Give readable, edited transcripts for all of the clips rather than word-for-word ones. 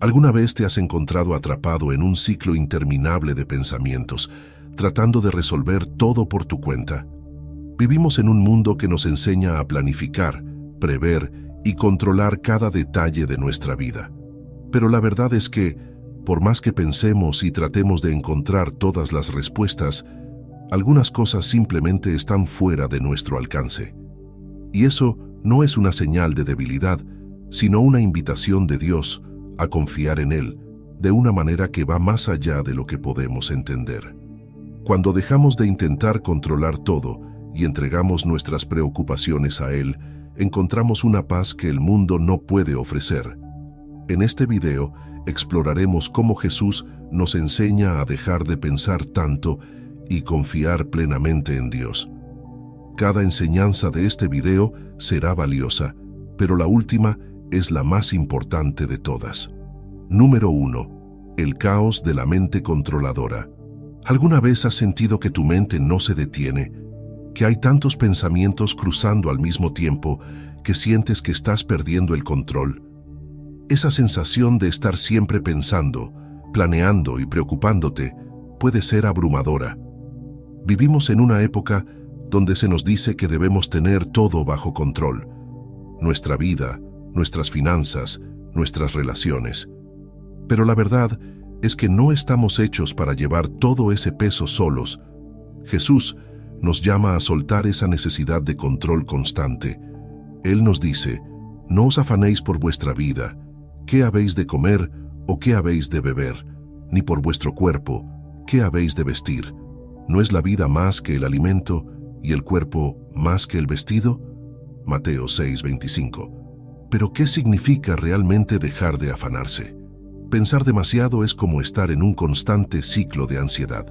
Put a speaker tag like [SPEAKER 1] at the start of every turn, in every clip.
[SPEAKER 1] ¿Alguna vez te has encontrado atrapado en un ciclo interminable de pensamientos, tratando de resolver todo por tu cuenta? Vivimos en un mundo que nos enseña a planificar, prever y controlar cada detalle de nuestra vida. Pero la verdad es que, por más que pensemos y tratemos de encontrar todas las respuestas, algunas cosas simplemente están fuera de nuestro alcance. Y eso no es una señal de debilidad, sino una invitación de Dios a confiar en Él, de una manera que va más allá de lo que podemos entender. Cuando dejamos de intentar controlar todo y entregamos nuestras preocupaciones a Él, encontramos una paz que el mundo no puede ofrecer. En este video exploraremos cómo Jesús nos enseña a dejar de pensar tanto y confiar plenamente en Dios. Cada enseñanza de este video será valiosa, pero la última es la más importante de todas. Número 1. El caos de la mente controladora. ¿Alguna vez has sentido que tu mente no se detiene? Que hay tantos pensamientos cruzando al mismo tiempo que sientes que estás perdiendo el control. Esa sensación de estar siempre pensando, planeando y preocupándote puede ser abrumadora. Vivimos en una época donde se nos dice que debemos tener todo bajo control. Nuestra vida, nuestras finanzas, nuestras relaciones. Pero la verdad es que no estamos hechos para llevar todo ese peso solos. Jesús nos llama a soltar esa necesidad de control constante. Él nos dice: no os afanéis por vuestra vida, qué habéis de comer o qué habéis de beber, ni por vuestro cuerpo, qué habéis de vestir. ¿No es la vida más que el alimento y el cuerpo más que el vestido? Mateo 6:25. Pero ¿qué significa realmente dejar de afanarse? Pensar demasiado es como estar en un constante ciclo de ansiedad.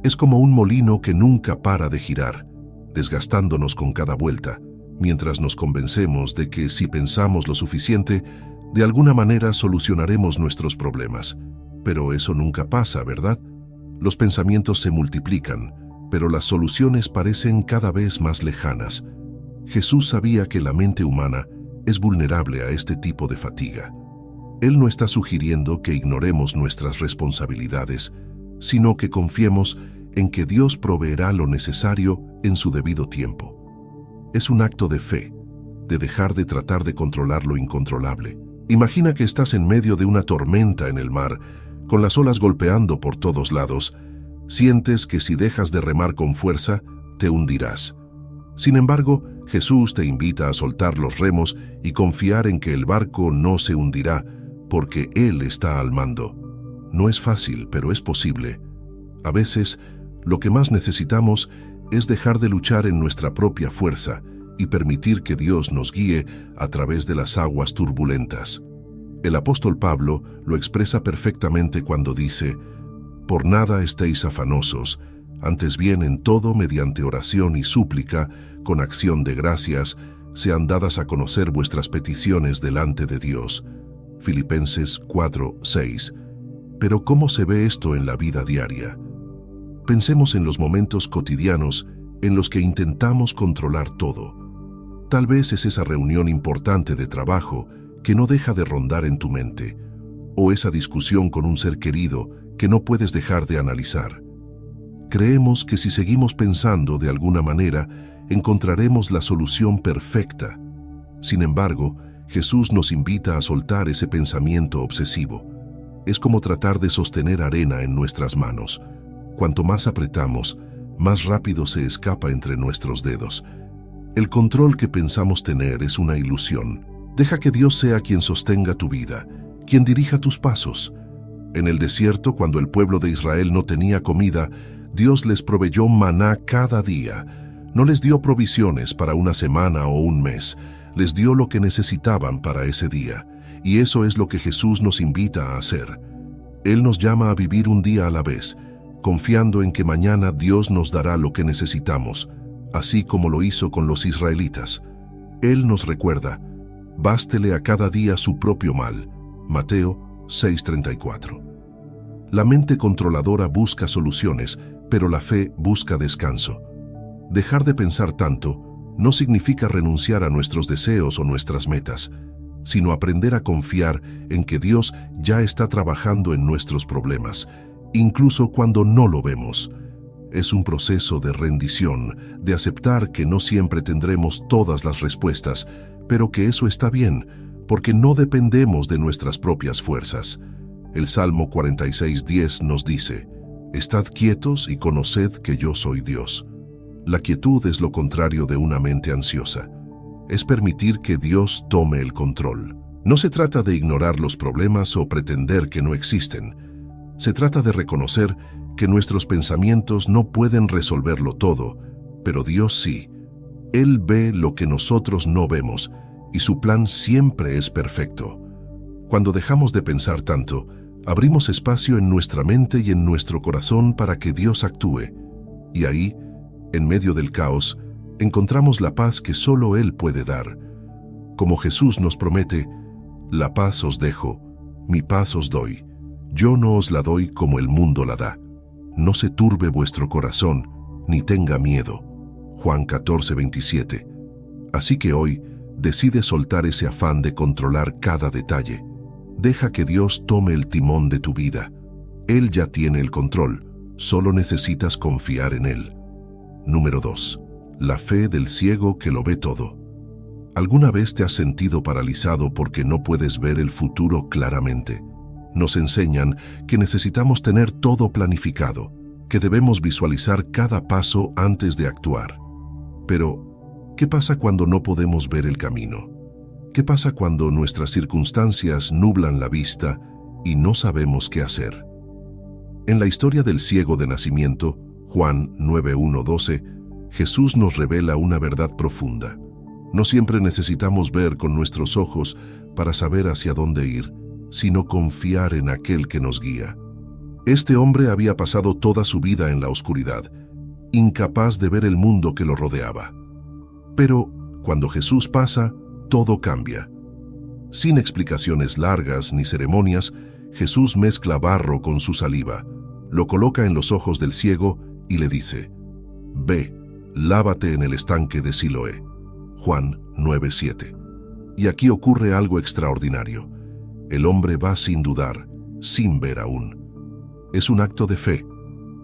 [SPEAKER 1] Es como un molino que nunca para de girar, desgastándonos con cada vuelta, mientras nos convencemos de que si pensamos lo suficiente, de alguna manera solucionaremos nuestros problemas. Pero eso nunca pasa, ¿verdad? Los pensamientos se multiplican, pero las soluciones parecen cada vez más lejanas. Jesús sabía que la mente humana es vulnerable a este tipo de fatiga. Él no está sugiriendo que ignoremos nuestras responsabilidades, sino que confiemos en que Dios proveerá lo necesario en su debido tiempo. Es un acto de fe, de dejar de tratar de controlar lo incontrolable. Imagina que estás en medio de una tormenta en el mar, con las olas golpeando por todos lados. Sientes que si dejas de remar con fuerza, te hundirás. Sin embargo, Jesús te invita a soltar los remos y confiar en que el barco no se hundirá, porque Él está al mando. No es fácil, pero es posible. A veces, lo que más necesitamos es dejar de luchar en nuestra propia fuerza y permitir que Dios nos guíe a través de las aguas turbulentas. El apóstol Pablo lo expresa perfectamente cuando dice: «Por nada estéis afanosos, antes bien en todo mediante oración y súplica, con acción de gracias, sean dadas a conocer vuestras peticiones delante de Dios». Filipenses 4:6. Pero ¿cómo se ve esto en la vida diaria? Pensemos en los momentos cotidianos en los que intentamos controlar todo. Tal vez es esa reunión importante de trabajo que no deja de rondar en tu mente, o esa discusión con un ser querido que no puedes dejar de analizar. Creemos que si seguimos pensando de alguna manera, encontraremos la solución perfecta. Sin embargo, Jesús nos invita a soltar ese pensamiento obsesivo. Es como tratar de sostener arena en nuestras manos. Cuanto más apretamos, más rápido se escapa entre nuestros dedos. El control que pensamos tener es una ilusión. Deja que Dios sea quien sostenga tu vida, quien dirija tus pasos. En el desierto, cuando el pueblo de Israel no tenía comida, Dios les proveyó maná cada día. No les dio provisiones para una semana o un mes. Les dio lo que necesitaban para ese día. Y eso es lo que Jesús nos invita a hacer. Él nos llama a vivir un día a la vez, confiando en que mañana Dios nos dará lo que necesitamos, así como lo hizo con los israelitas. Él nos recuerda: «Bástele a cada día su propio mal». Mateo 6:34. La mente controladora busca soluciones, pero la fe busca descanso. Dejar de pensar tanto no significa renunciar a nuestros deseos o nuestras metas. sino aprender a confiar en que Dios ya está trabajando en nuestros problemas, incluso cuando no lo vemos. Es un proceso de rendición, de aceptar que no siempre tendremos todas las respuestas, pero que eso está bien, porque no dependemos de nuestras propias fuerzas. El Salmo 46:10 nos dice: «Estad quietos y conoced que yo soy Dios». La quietud es lo contrario de una mente ansiosa. Es permitir que Dios tome el control. No se trata de ignorar los problemas o pretender que no existen. Se trata de reconocer que nuestros pensamientos no pueden resolverlo todo, pero Dios sí. Él ve lo que nosotros no vemos, y su plan siempre es perfecto. Cuando dejamos de pensar tanto, abrimos espacio en nuestra mente y en nuestro corazón para que Dios actúe. Y ahí, en medio del caos, encontramos la paz que solo Él puede dar. Como Jesús nos promete: «La paz os dejo, mi paz os doy. Yo no os la doy como el mundo la da. No se turbe vuestro corazón, ni tenga miedo». Juan 14:27. Así que hoy, decide soltar ese afán de controlar cada detalle. Deja que Dios tome el timón de tu vida. Él ya tiene el control, solo necesitas confiar en Él. Número 2. La fe del ciego que lo ve todo. ¿Alguna vez te has sentido paralizado porque no puedes ver el futuro claramente? Nos enseñan que necesitamos tener todo planificado, que debemos visualizar cada paso antes de actuar. Pero, ¿qué pasa cuando no podemos ver el camino? ¿Qué pasa cuando nuestras circunstancias nublan la vista y no sabemos qué hacer? En la historia del ciego de nacimiento, Juan 9:1-12, Jesús nos revela una verdad profunda. No siempre necesitamos ver con nuestros ojos para saber hacia dónde ir, sino confiar en aquel que nos guía. Este hombre había pasado toda su vida en la oscuridad, incapaz de ver el mundo que lo rodeaba. Pero, cuando Jesús pasa, todo cambia. Sin explicaciones largas ni ceremonias, Jesús mezcla barro con su saliva, lo coloca en los ojos del ciego y le dice: «Ve, lávate en el estanque de Siloé». Juan 9:7. Y aquí ocurre algo extraordinario. El hombre va sin dudar, sin ver aún. Es un acto de fe,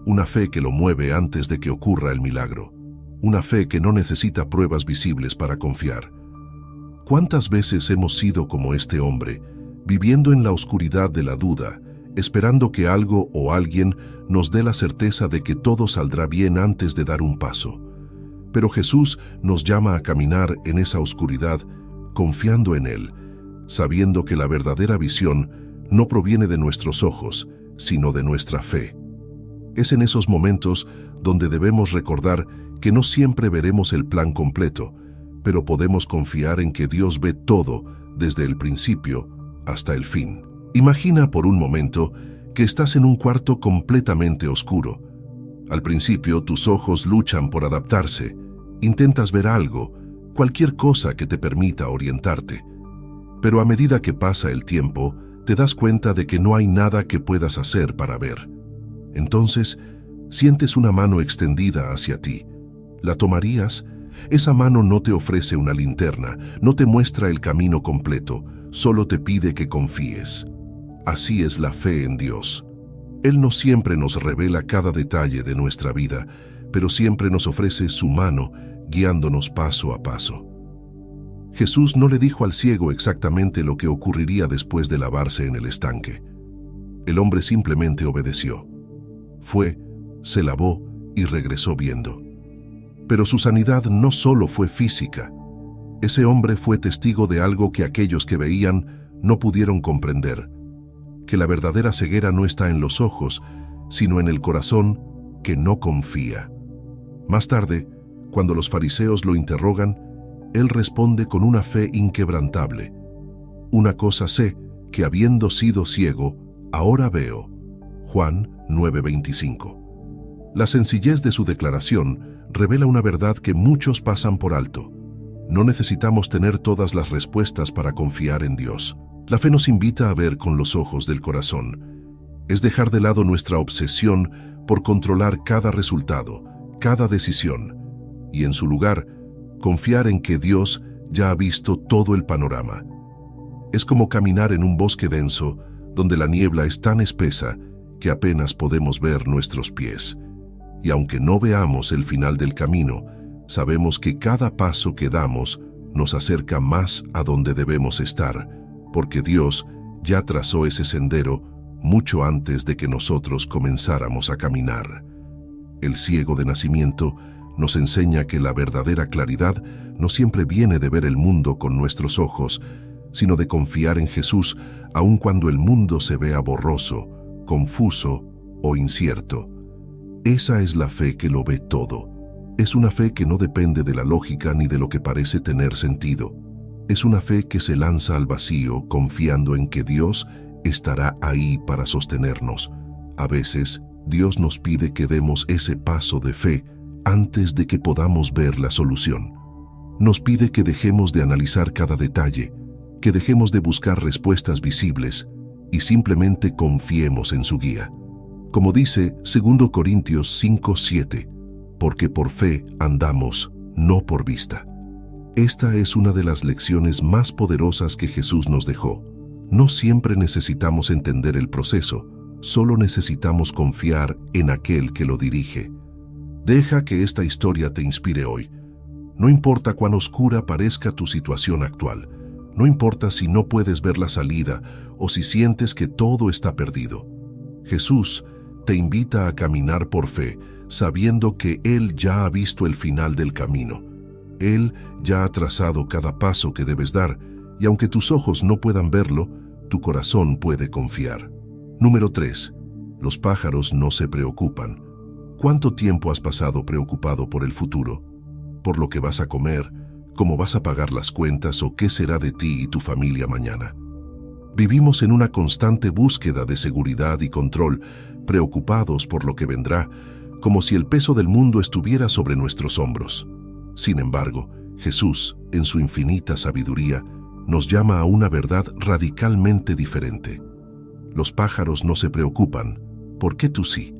[SPEAKER 1] una fe que lo mueve antes de que ocurra el milagro, una fe que no necesita pruebas visibles para confiar. ¿Cuántas veces hemos sido como este hombre, viviendo en la oscuridad de la duda, esperando que algo o alguien nos dé la certeza de que todo saldrá bien antes de dar un paso? Pero Jesús nos llama a caminar en esa oscuridad, confiando en Él, sabiendo que la verdadera visión no proviene de nuestros ojos, sino de nuestra fe. Es en esos momentos donde debemos recordar que no siempre veremos el plan completo, pero podemos confiar en que Dios ve todo desde el principio hasta el fin. Imagina por un momento que estás en un cuarto completamente oscuro. Al principio tus ojos luchan por adaptarse, intentas ver algo, cualquier cosa que te permita orientarte. Pero a medida que pasa el tiempo, te das cuenta de que no hay nada que puedas hacer para ver. Entonces, sientes una mano extendida hacia ti. ¿La tomarías? Esa mano no te ofrece una linterna, no te muestra el camino completo, solo te pide que confíes. Así es la fe en Dios. Él no siempre nos revela cada detalle de nuestra vida, pero siempre nos ofrece su mano, guiándonos paso a paso. Jesús no le dijo al ciego exactamente lo que ocurriría después de lavarse en el estanque. El hombre simplemente obedeció. Fue, se lavó y regresó viendo. Pero su sanidad no solo fue física. Ese hombre fue testigo de algo que aquellos que veían no pudieron comprender, que la verdadera ceguera no está en los ojos, sino en el corazón que no confía. Más tarde, cuando los fariseos lo interrogan, él responde con una fe inquebrantable. Una cosa sé, que habiendo sido ciego, ahora veo. Juan 9:25. La sencillez de su declaración revela una verdad que muchos pasan por alto. No necesitamos tener todas las respuestas para confiar en Dios. La fe nos invita a ver con los ojos del corazón. Es dejar de lado nuestra obsesión por controlar cada resultado, cada decisión, y en su lugar, confiar en que Dios ya ha visto todo el panorama. Es como caminar en un bosque denso, donde la niebla es tan espesa que apenas podemos ver nuestros pies. Y aunque no veamos el final del camino, sabemos que cada paso que damos nos acerca más a donde debemos estar, porque Dios ya trazó ese sendero mucho antes de que nosotros comenzáramos a caminar. El ciego de nacimiento nos enseña que la verdadera claridad no siempre viene de ver el mundo con nuestros ojos, sino de confiar en Jesús aun cuando el mundo se vea borroso, confuso o incierto. Esa es la fe que lo ve todo. Es una fe que no depende de la lógica ni de lo que parece tener sentido. Es una fe que se lanza al vacío confiando en que Dios estará ahí para sostenernos. A veces, Dios nos pide que demos ese paso de fe antes de que podamos ver la solución. Nos pide que dejemos de analizar cada detalle, que dejemos de buscar respuestas visibles y simplemente confiemos en su guía. Como dice 2 Corintios 5:7, porque por fe andamos, no por vista. Esta es una de las lecciones más poderosas que Jesús nos dejó. No siempre necesitamos entender el proceso, solo necesitamos confiar en aquel que lo dirige. Deja que esta historia te inspire hoy. No importa cuán oscura parezca tu situación actual, no importa si no puedes ver la salida o si sientes que todo está perdido. Jesús te invita a caminar por fe, sabiendo que Él ya ha visto el final del camino. Él ya ha trazado cada paso que debes dar, y aunque tus ojos no puedan verlo, tu corazón puede confiar. Número 3. Los pájaros no se preocupan. ¿Cuánto tiempo has pasado preocupado por el futuro? ¿Por lo que vas a comer? ¿Cómo vas a pagar las cuentas o qué será de ti y tu familia mañana? Vivimos en una constante búsqueda de seguridad y control, preocupados por lo que vendrá, como si el peso del mundo estuviera sobre nuestros hombros. Sin embargo, Jesús, en su infinita sabiduría, nos llama a una verdad radicalmente diferente. Los pájaros no se preocupan, ¿por qué tú sí?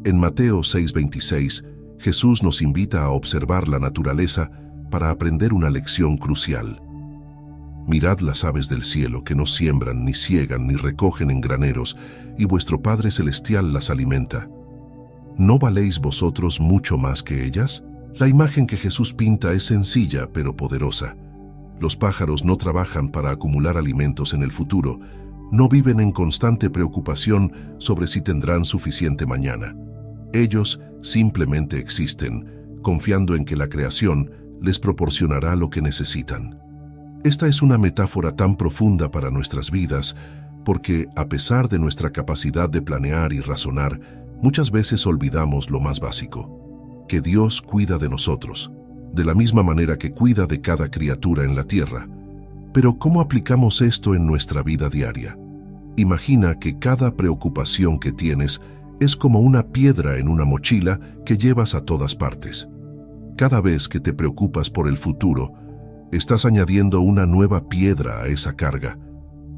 [SPEAKER 1] En Mateo 6:26, Jesús nos invita a observar la naturaleza para aprender una lección crucial. Mirad las aves del cielo que no siembran, ni siegan, ni recogen en graneros, y vuestro Padre Celestial las alimenta. ¿No valéis vosotros mucho más que ellas? La imagen que Jesús pinta es sencilla pero poderosa. Los pájaros no trabajan para acumular alimentos en el futuro, no viven en constante preocupación sobre si tendrán suficiente mañana. Ellos simplemente existen, confiando en que la creación les proporcionará lo que necesitan. Esta es una metáfora tan profunda para nuestras vidas, porque a pesar de nuestra capacidad de planear y razonar, muchas veces olvidamos lo más básico, que Dios cuida de nosotros, de la misma manera que cuida de cada criatura en la tierra. Pero ¿cómo aplicamos esto en nuestra vida diaria? Imagina que cada preocupación que tienes es como una piedra en una mochila que llevas a todas partes. Cada vez que te preocupas por el futuro, estás añadiendo una nueva piedra a esa carga.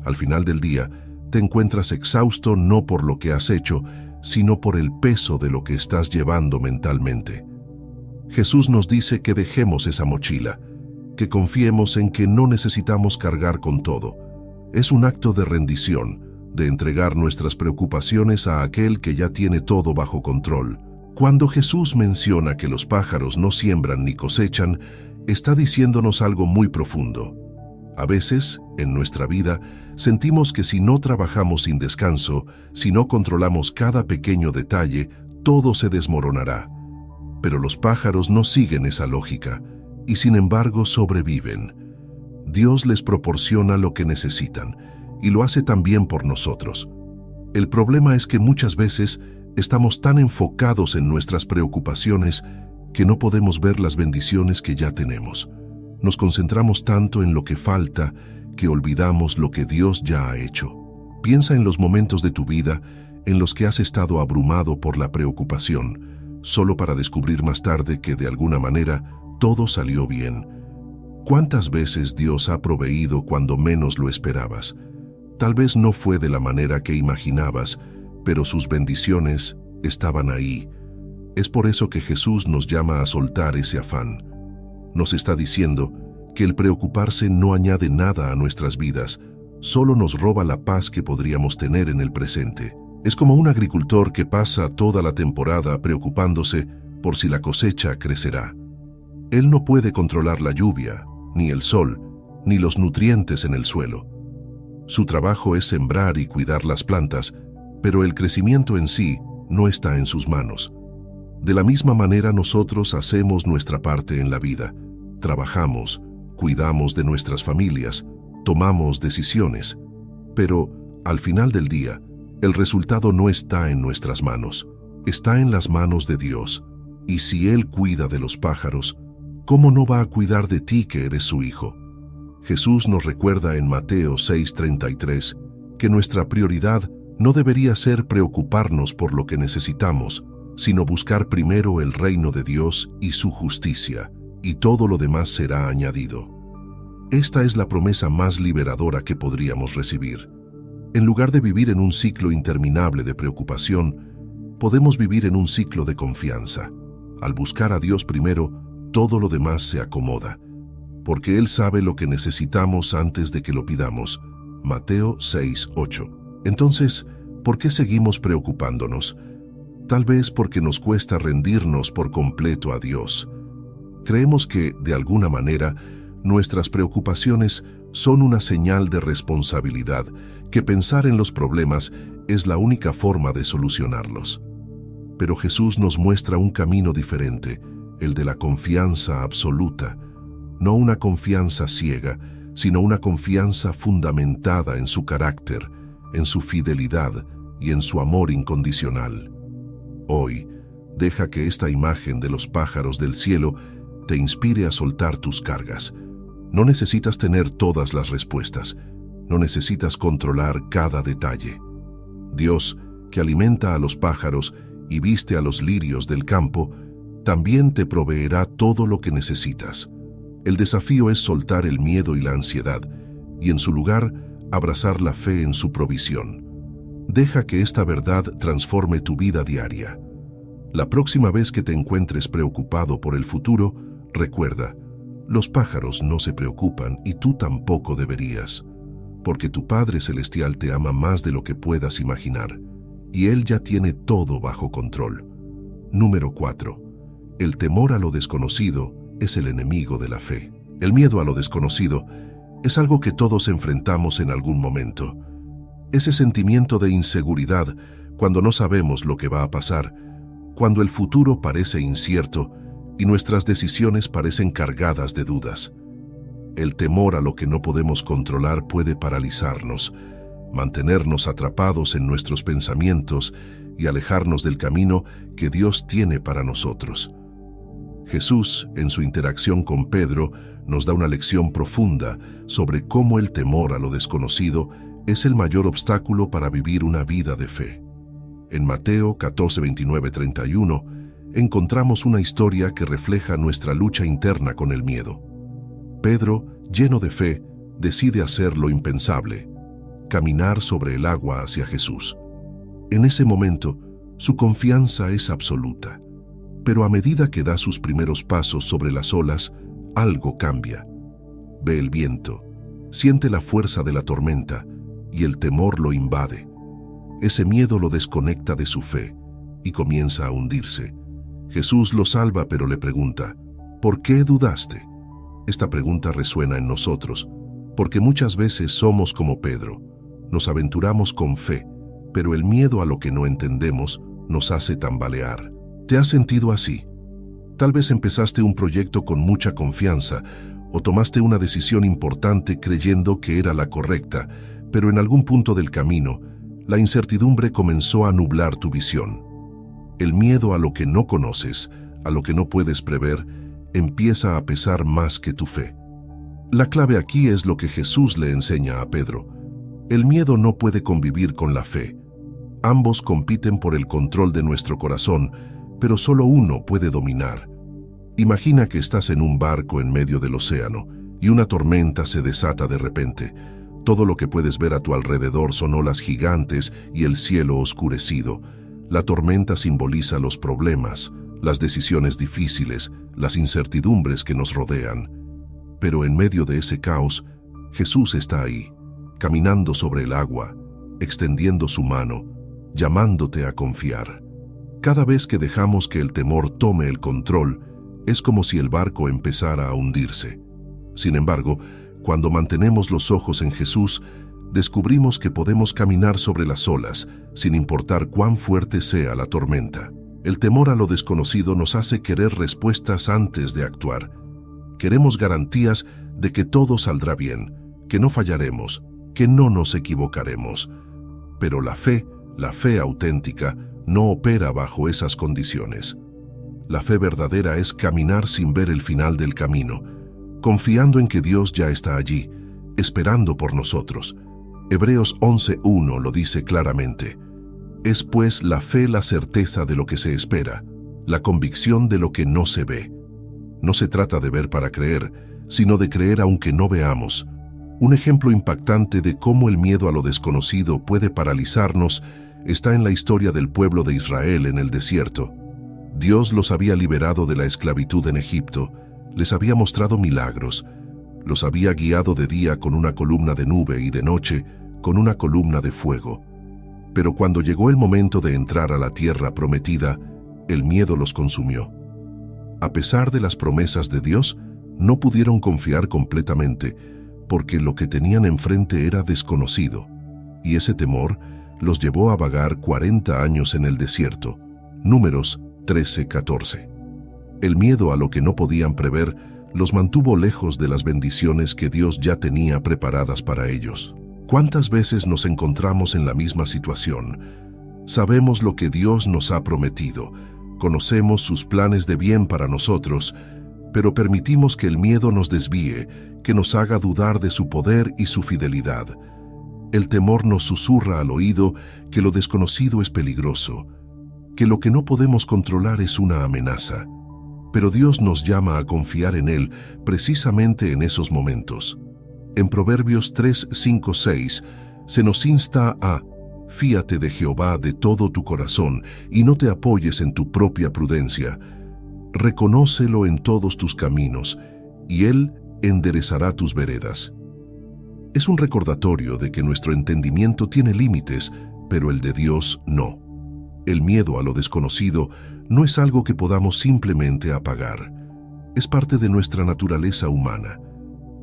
[SPEAKER 1] Al final del día, te encuentras exhausto no por lo que has hecho, sino por el peso de lo que estás llevando mentalmente. Jesús nos dice que dejemos esa mochila, que confiemos en que no necesitamos cargar con todo. Es un acto de rendición, de entregar nuestras preocupaciones a aquel que ya tiene todo bajo control. Cuando Jesús menciona que los pájaros no siembran ni cosechan, está diciéndonos algo muy profundo. A veces, en nuestra vida, sentimos que si no trabajamos sin descanso, si no controlamos cada pequeño detalle, todo se desmoronará. Pero los pájaros no siguen esa lógica, y sin embargo sobreviven. Dios les proporciona lo que necesitan, y lo hace también por nosotros. El problema es que muchas veces estamos tan enfocados en nuestras preocupaciones que no podemos ver las bendiciones que ya tenemos. Nos concentramos tanto en lo que falta que olvidamos lo que Dios ya ha hecho. Piensa en los momentos de tu vida en los que has estado abrumado por la preocupación, solo para descubrir más tarde que de alguna manera todo salió bien. ¿Cuántas veces Dios ha proveído cuando menos lo esperabas? Tal vez no fue de la manera que imaginabas, pero sus bendiciones estaban ahí. Es por eso que Jesús nos llama a soltar ese afán. Nos está diciendo que el preocuparse no añade nada a nuestras vidas, solo nos roba la paz que podríamos tener en el presente. Es como un agricultor que pasa toda la temporada preocupándose por si la cosecha crecerá. Él no puede controlar la lluvia, ni el sol, ni los nutrientes en el suelo. Su trabajo es sembrar y cuidar las plantas, pero el crecimiento en sí no está en sus manos. De la misma manera nosotros hacemos nuestra parte en la vida. Trabajamos, cuidamos de nuestras familias, tomamos decisiones, pero al final del día, el resultado no está en nuestras manos, está en las manos de Dios. Y si Él cuida de los pájaros, ¿cómo no va a cuidar de ti que eres su hijo? Jesús nos recuerda en Mateo 6:33 que nuestra prioridad no debería ser preocuparnos por lo que necesitamos, sino buscar primero el reino de Dios y su justicia, y todo lo demás será añadido. Esta es la promesa más liberadora que podríamos recibir. En lugar de vivir en un ciclo interminable de preocupación, podemos vivir en un ciclo de confianza. Al buscar a Dios primero, todo lo demás se acomoda, porque Él sabe lo que necesitamos antes de que lo pidamos. Mateo 6:8. Entonces, ¿por qué seguimos preocupándonos? Tal vez porque nos cuesta rendirnos por completo a Dios. Creemos que, de alguna manera, nuestras preocupaciones son una señal de responsabilidad, que pensar en los problemas es la única forma de solucionarlos. Pero Jesús nos muestra un camino diferente, el de la confianza absoluta, no una confianza ciega, sino una confianza fundamentada en su carácter, en su fidelidad y en su amor incondicional. Hoy, deja que esta imagen de los pájaros del cielo te inspire a soltar tus cargas. No necesitas tener todas las respuestas, no necesitas controlar cada detalle. Dios, que alimenta a los pájaros y viste a los lirios del campo, también te proveerá todo lo que necesitas. El desafío es soltar el miedo y la ansiedad, y en su lugar, abrazar la fe en su provisión. Deja que esta verdad transforme tu vida diaria. La próxima vez que te encuentres preocupado por el futuro, recuerda, los pájaros no se preocupan y tú tampoco deberías, porque tu Padre Celestial te ama más de lo que puedas imaginar, y Él ya tiene todo bajo control. Número 4. El temor a lo desconocido es el enemigo de la fe. El miedo a lo desconocido es algo que todos enfrentamos en algún momento. Ese sentimiento de inseguridad cuando no sabemos lo que va a pasar, cuando el futuro parece incierto y nuestras decisiones parecen cargadas de dudas. El temor a lo que no podemos controlar puede paralizarnos, mantenernos atrapados en nuestros pensamientos y alejarnos del camino que Dios tiene para nosotros. Jesús, en su interacción con Pedro, nos da una lección profunda sobre cómo el temor a lo desconocido es el mayor obstáculo para vivir una vida de fe. En Mateo 14:29-31 encontramos una historia que refleja nuestra lucha interna con el miedo. Pedro, lleno de fe, decide hacer lo impensable, caminar sobre el agua hacia Jesús. En ese momento, su confianza es absoluta, pero a medida que da sus primeros pasos sobre las olas, algo cambia. Ve el viento, siente la fuerza de la tormenta, y el temor lo invade. Ese miedo lo desconecta de su fe y comienza a hundirse. Jesús lo salva, pero le pregunta, ¿por qué dudaste? Esta pregunta resuena en nosotros, porque muchas veces somos como Pedro. Nos aventuramos con fe, pero el miedo a lo que no entendemos nos hace tambalear. ¿Te has sentido así? Tal vez empezaste un proyecto con mucha confianza o tomaste una decisión importante creyendo que era la correcta, pero en algún punto del camino, la incertidumbre comenzó a nublar tu visión. El miedo a lo que no conoces, a lo que no puedes prever, empieza a pesar más que tu fe. La clave aquí es lo que Jesús le enseña a Pedro. El miedo no puede convivir con la fe. Ambos compiten por el control de nuestro corazón, pero solo uno puede dominar. Imagina que estás en un barco en medio del océano y una tormenta se desata de repente. Todo lo que puedes ver a tu alrededor son olas gigantes y el cielo oscurecido. La tormenta simboliza los problemas, las decisiones difíciles, las incertidumbres que nos rodean. Pero en medio de ese caos, Jesús está ahí, caminando sobre el agua, extendiendo su mano, llamándote a confiar. Cada vez que dejamos que el temor tome el control, es como si el barco empezara a hundirse. Sin embargo, cuando mantenemos los ojos en Jesús, descubrimos que podemos caminar sobre las olas, sin importar cuán fuerte sea la tormenta. El temor a lo desconocido nos hace querer respuestas antes de actuar. Queremos garantías de que todo saldrá bien, que no fallaremos, que no nos equivocaremos. Pero la fe auténtica, no opera bajo esas condiciones. La fe verdadera es caminar sin ver el final del camino, confiando en que Dios ya está allí, esperando por nosotros. Hebreos 11:1 lo dice claramente. Es pues la fe la certeza de lo que se espera, la convicción de lo que no se ve. No se trata de ver para creer, sino de creer aunque no veamos. Un ejemplo impactante de cómo el miedo a lo desconocido puede paralizarnos está en la historia del pueblo de Israel en el desierto. Dios los había liberado de la esclavitud en Egipto, les había mostrado milagros, los había guiado de día con una columna de nube y de noche con una columna de fuego. Pero cuando llegó el momento de entrar a la tierra prometida, el miedo los consumió. A pesar de las promesas de Dios, no pudieron confiar completamente, porque lo que tenían enfrente era desconocido, y ese temor los llevó a vagar 40 años en el desierto. Números 13:14. El miedo a lo que no podían prever los mantuvo lejos de las bendiciones que Dios ya tenía preparadas para ellos. ¿Cuántas veces nos encontramos en la misma situación? Sabemos lo que Dios nos ha prometido, conocemos sus planes de bien para nosotros, pero permitimos que el miedo nos desvíe, que nos haga dudar de su poder y su fidelidad. El temor nos susurra al oído que lo desconocido es peligroso, que lo que no podemos controlar es una amenaza. Pero Dios nos llama a confiar en Él precisamente en esos momentos. En Proverbios 3:5-6 se nos insta a «Fíate de Jehová de todo tu corazón y no te apoyes en tu propia prudencia. Reconócelo en todos tus caminos, y Él enderezará tus veredas». Es un recordatorio de que nuestro entendimiento tiene límites, pero el de Dios no. El miedo a lo desconocido no es algo que podamos simplemente apagar. Es parte de nuestra naturaleza humana.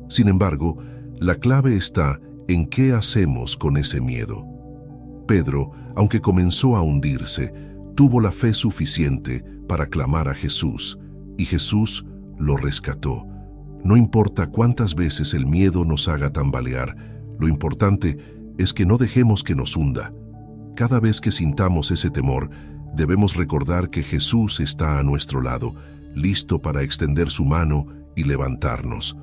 [SPEAKER 1] Sin embargo, la clave está en qué hacemos con ese miedo. Pedro, aunque comenzó a hundirse, tuvo la fe suficiente para clamar a Jesús, y Jesús lo rescató. No importa cuántas veces el miedo nos haga tambalear, lo importante es que no dejemos que nos hunda. Cada vez que sintamos ese temor, debemos recordar que Jesús está a nuestro lado, listo para extender su mano y levantarnos.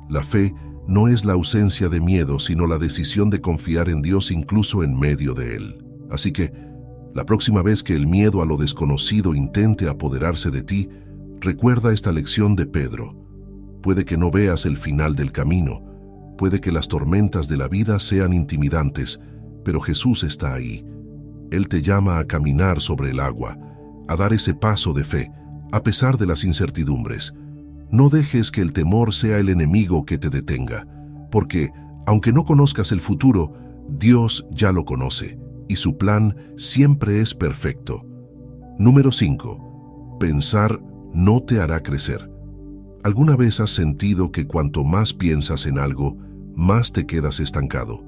[SPEAKER 1] La fe no es la ausencia de miedo, sino la decisión de confiar en Dios incluso en medio de él. Así que, la próxima vez que el miedo a lo desconocido intente apoderarse de ti, recuerda esta lección de Pedro. Puede que no veas el final del camino, puede que las tormentas de la vida sean intimidantes, pero Jesús está ahí. Él te llama a caminar sobre el agua, a dar ese paso de fe, a pesar de las incertidumbres. No dejes que el temor sea el enemigo que te detenga, porque, aunque no conozcas el futuro, Dios ya lo conoce, y su plan siempre es perfecto. Número 5. Pensar no te hará crecer. ¿Alguna vez has sentido que cuanto más piensas en algo, más te quedas estancado?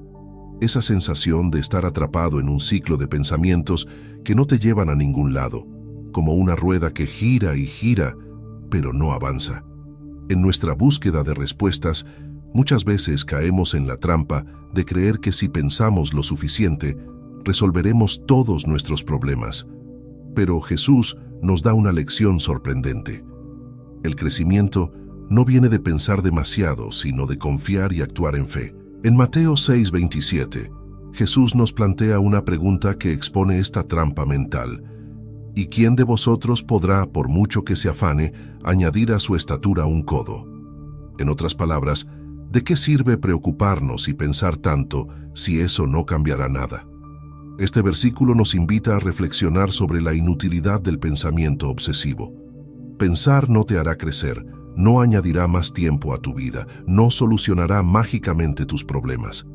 [SPEAKER 1] Esa sensación de estar atrapado en un ciclo de pensamientos que no te llevan a ningún lado, como una rueda que gira y gira, pero no avanza. En nuestra búsqueda de respuestas, muchas veces caemos en la trampa de creer que si pensamos lo suficiente, resolveremos todos nuestros problemas. Pero Jesús nos da una lección sorprendente. El crecimiento no viene de pensar demasiado, sino de confiar y actuar en fe. En Mateo 6:27, Jesús nos plantea una pregunta que expone esta trampa mental. ¿Y quién de vosotros podrá, por mucho que se afane, añadir a su estatura un codo? En otras palabras, ¿de qué sirve preocuparnos y pensar tanto si eso no cambiará nada? Este versículo nos invita a reflexionar sobre la inutilidad del pensamiento obsesivo. Pensar no te hará crecer, no añadirá más tiempo a tu vida, no solucionará mágicamente tus problemas.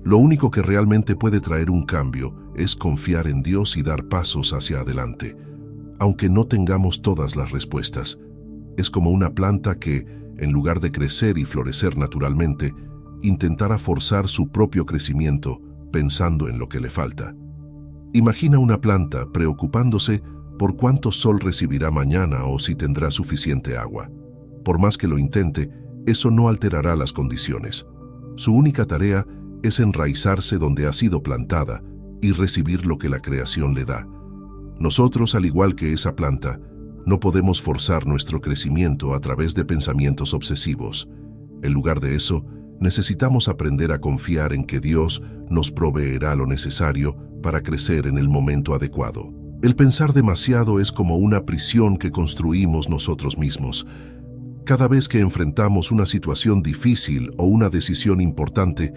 [SPEAKER 1] Lo único que realmente puede traer un cambio es confiar en Dios y dar pasos hacia adelante, aunque no tengamos todas las respuestas. Es como una planta que, en lugar de crecer y florecer naturalmente, intentará forzar su propio crecimiento pensando en lo que le falta. Imagina una planta preocupándose por cuánto sol recibirá mañana o si tendrá suficiente agua. Por más que lo intente, eso no alterará las condiciones. Su única tarea es enraizarse donde ha sido plantada y recibir lo que la creación le da. Nosotros, al igual que esa planta, no podemos forzar nuestro crecimiento a través de pensamientos obsesivos. En lugar de eso, necesitamos aprender a confiar en que Dios nos proveerá lo necesario para crecer en el momento adecuado. El pensar demasiado es como una prisión que construimos nosotros mismos. Cada vez que enfrentamos una situación difícil o una decisión importante,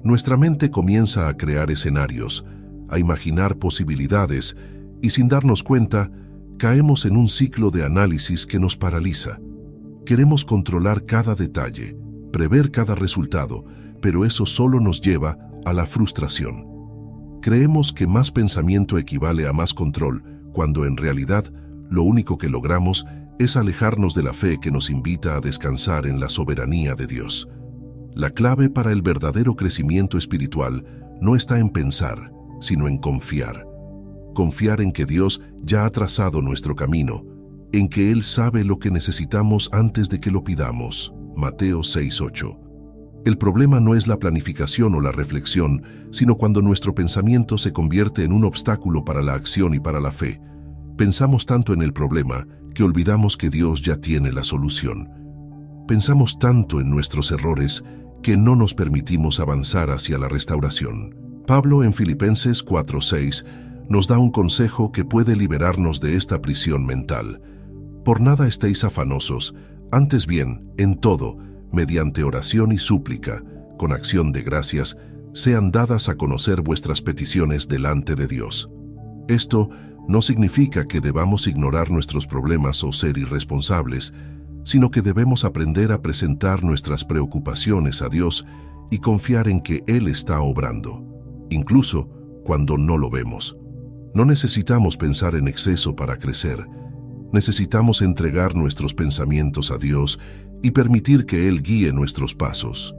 [SPEAKER 1] nuestra mente comienza a crear escenarios, a imaginar posibilidades, y sin darnos cuenta, caemos en un ciclo de análisis que nos paraliza. Queremos controlar cada detalle, prever cada resultado, pero eso solo nos lleva a la frustración. Creemos que más pensamiento equivale a más control, cuando en realidad lo único que logramos es alejarnos de la fe que nos invita a descansar en la soberanía de Dios. La clave para el verdadero crecimiento espiritual no está en pensar, sino en confiar. Confiar en que Dios ya ha trazado nuestro camino, en que Él sabe lo que necesitamos antes de que lo pidamos. Mateo 6:8. El problema no es la planificación o la reflexión, sino cuando nuestro pensamiento se convierte en un obstáculo para la acción y para la fe. Pensamos tanto en el problema que olvidamos que Dios ya tiene la solución. Pensamos tanto en nuestros errores que no nos permitimos avanzar hacia la restauración. Pablo en Filipenses 4:6 nos da un consejo que puede liberarnos de esta prisión mental. Por nada estéis afanosos, antes bien, en todo, mediante oración y súplica, con acción de gracias, sean dadas a conocer vuestras peticiones delante de Dios. Esto no significa que debamos ignorar nuestros problemas o ser irresponsables, sino que debemos aprender a presentar nuestras preocupaciones a Dios y confiar en que Él está obrando, incluso cuando no lo vemos. No necesitamos pensar en exceso para crecer. Necesitamos entregar nuestros pensamientos a Dios y permitir que Él guíe nuestros pasos.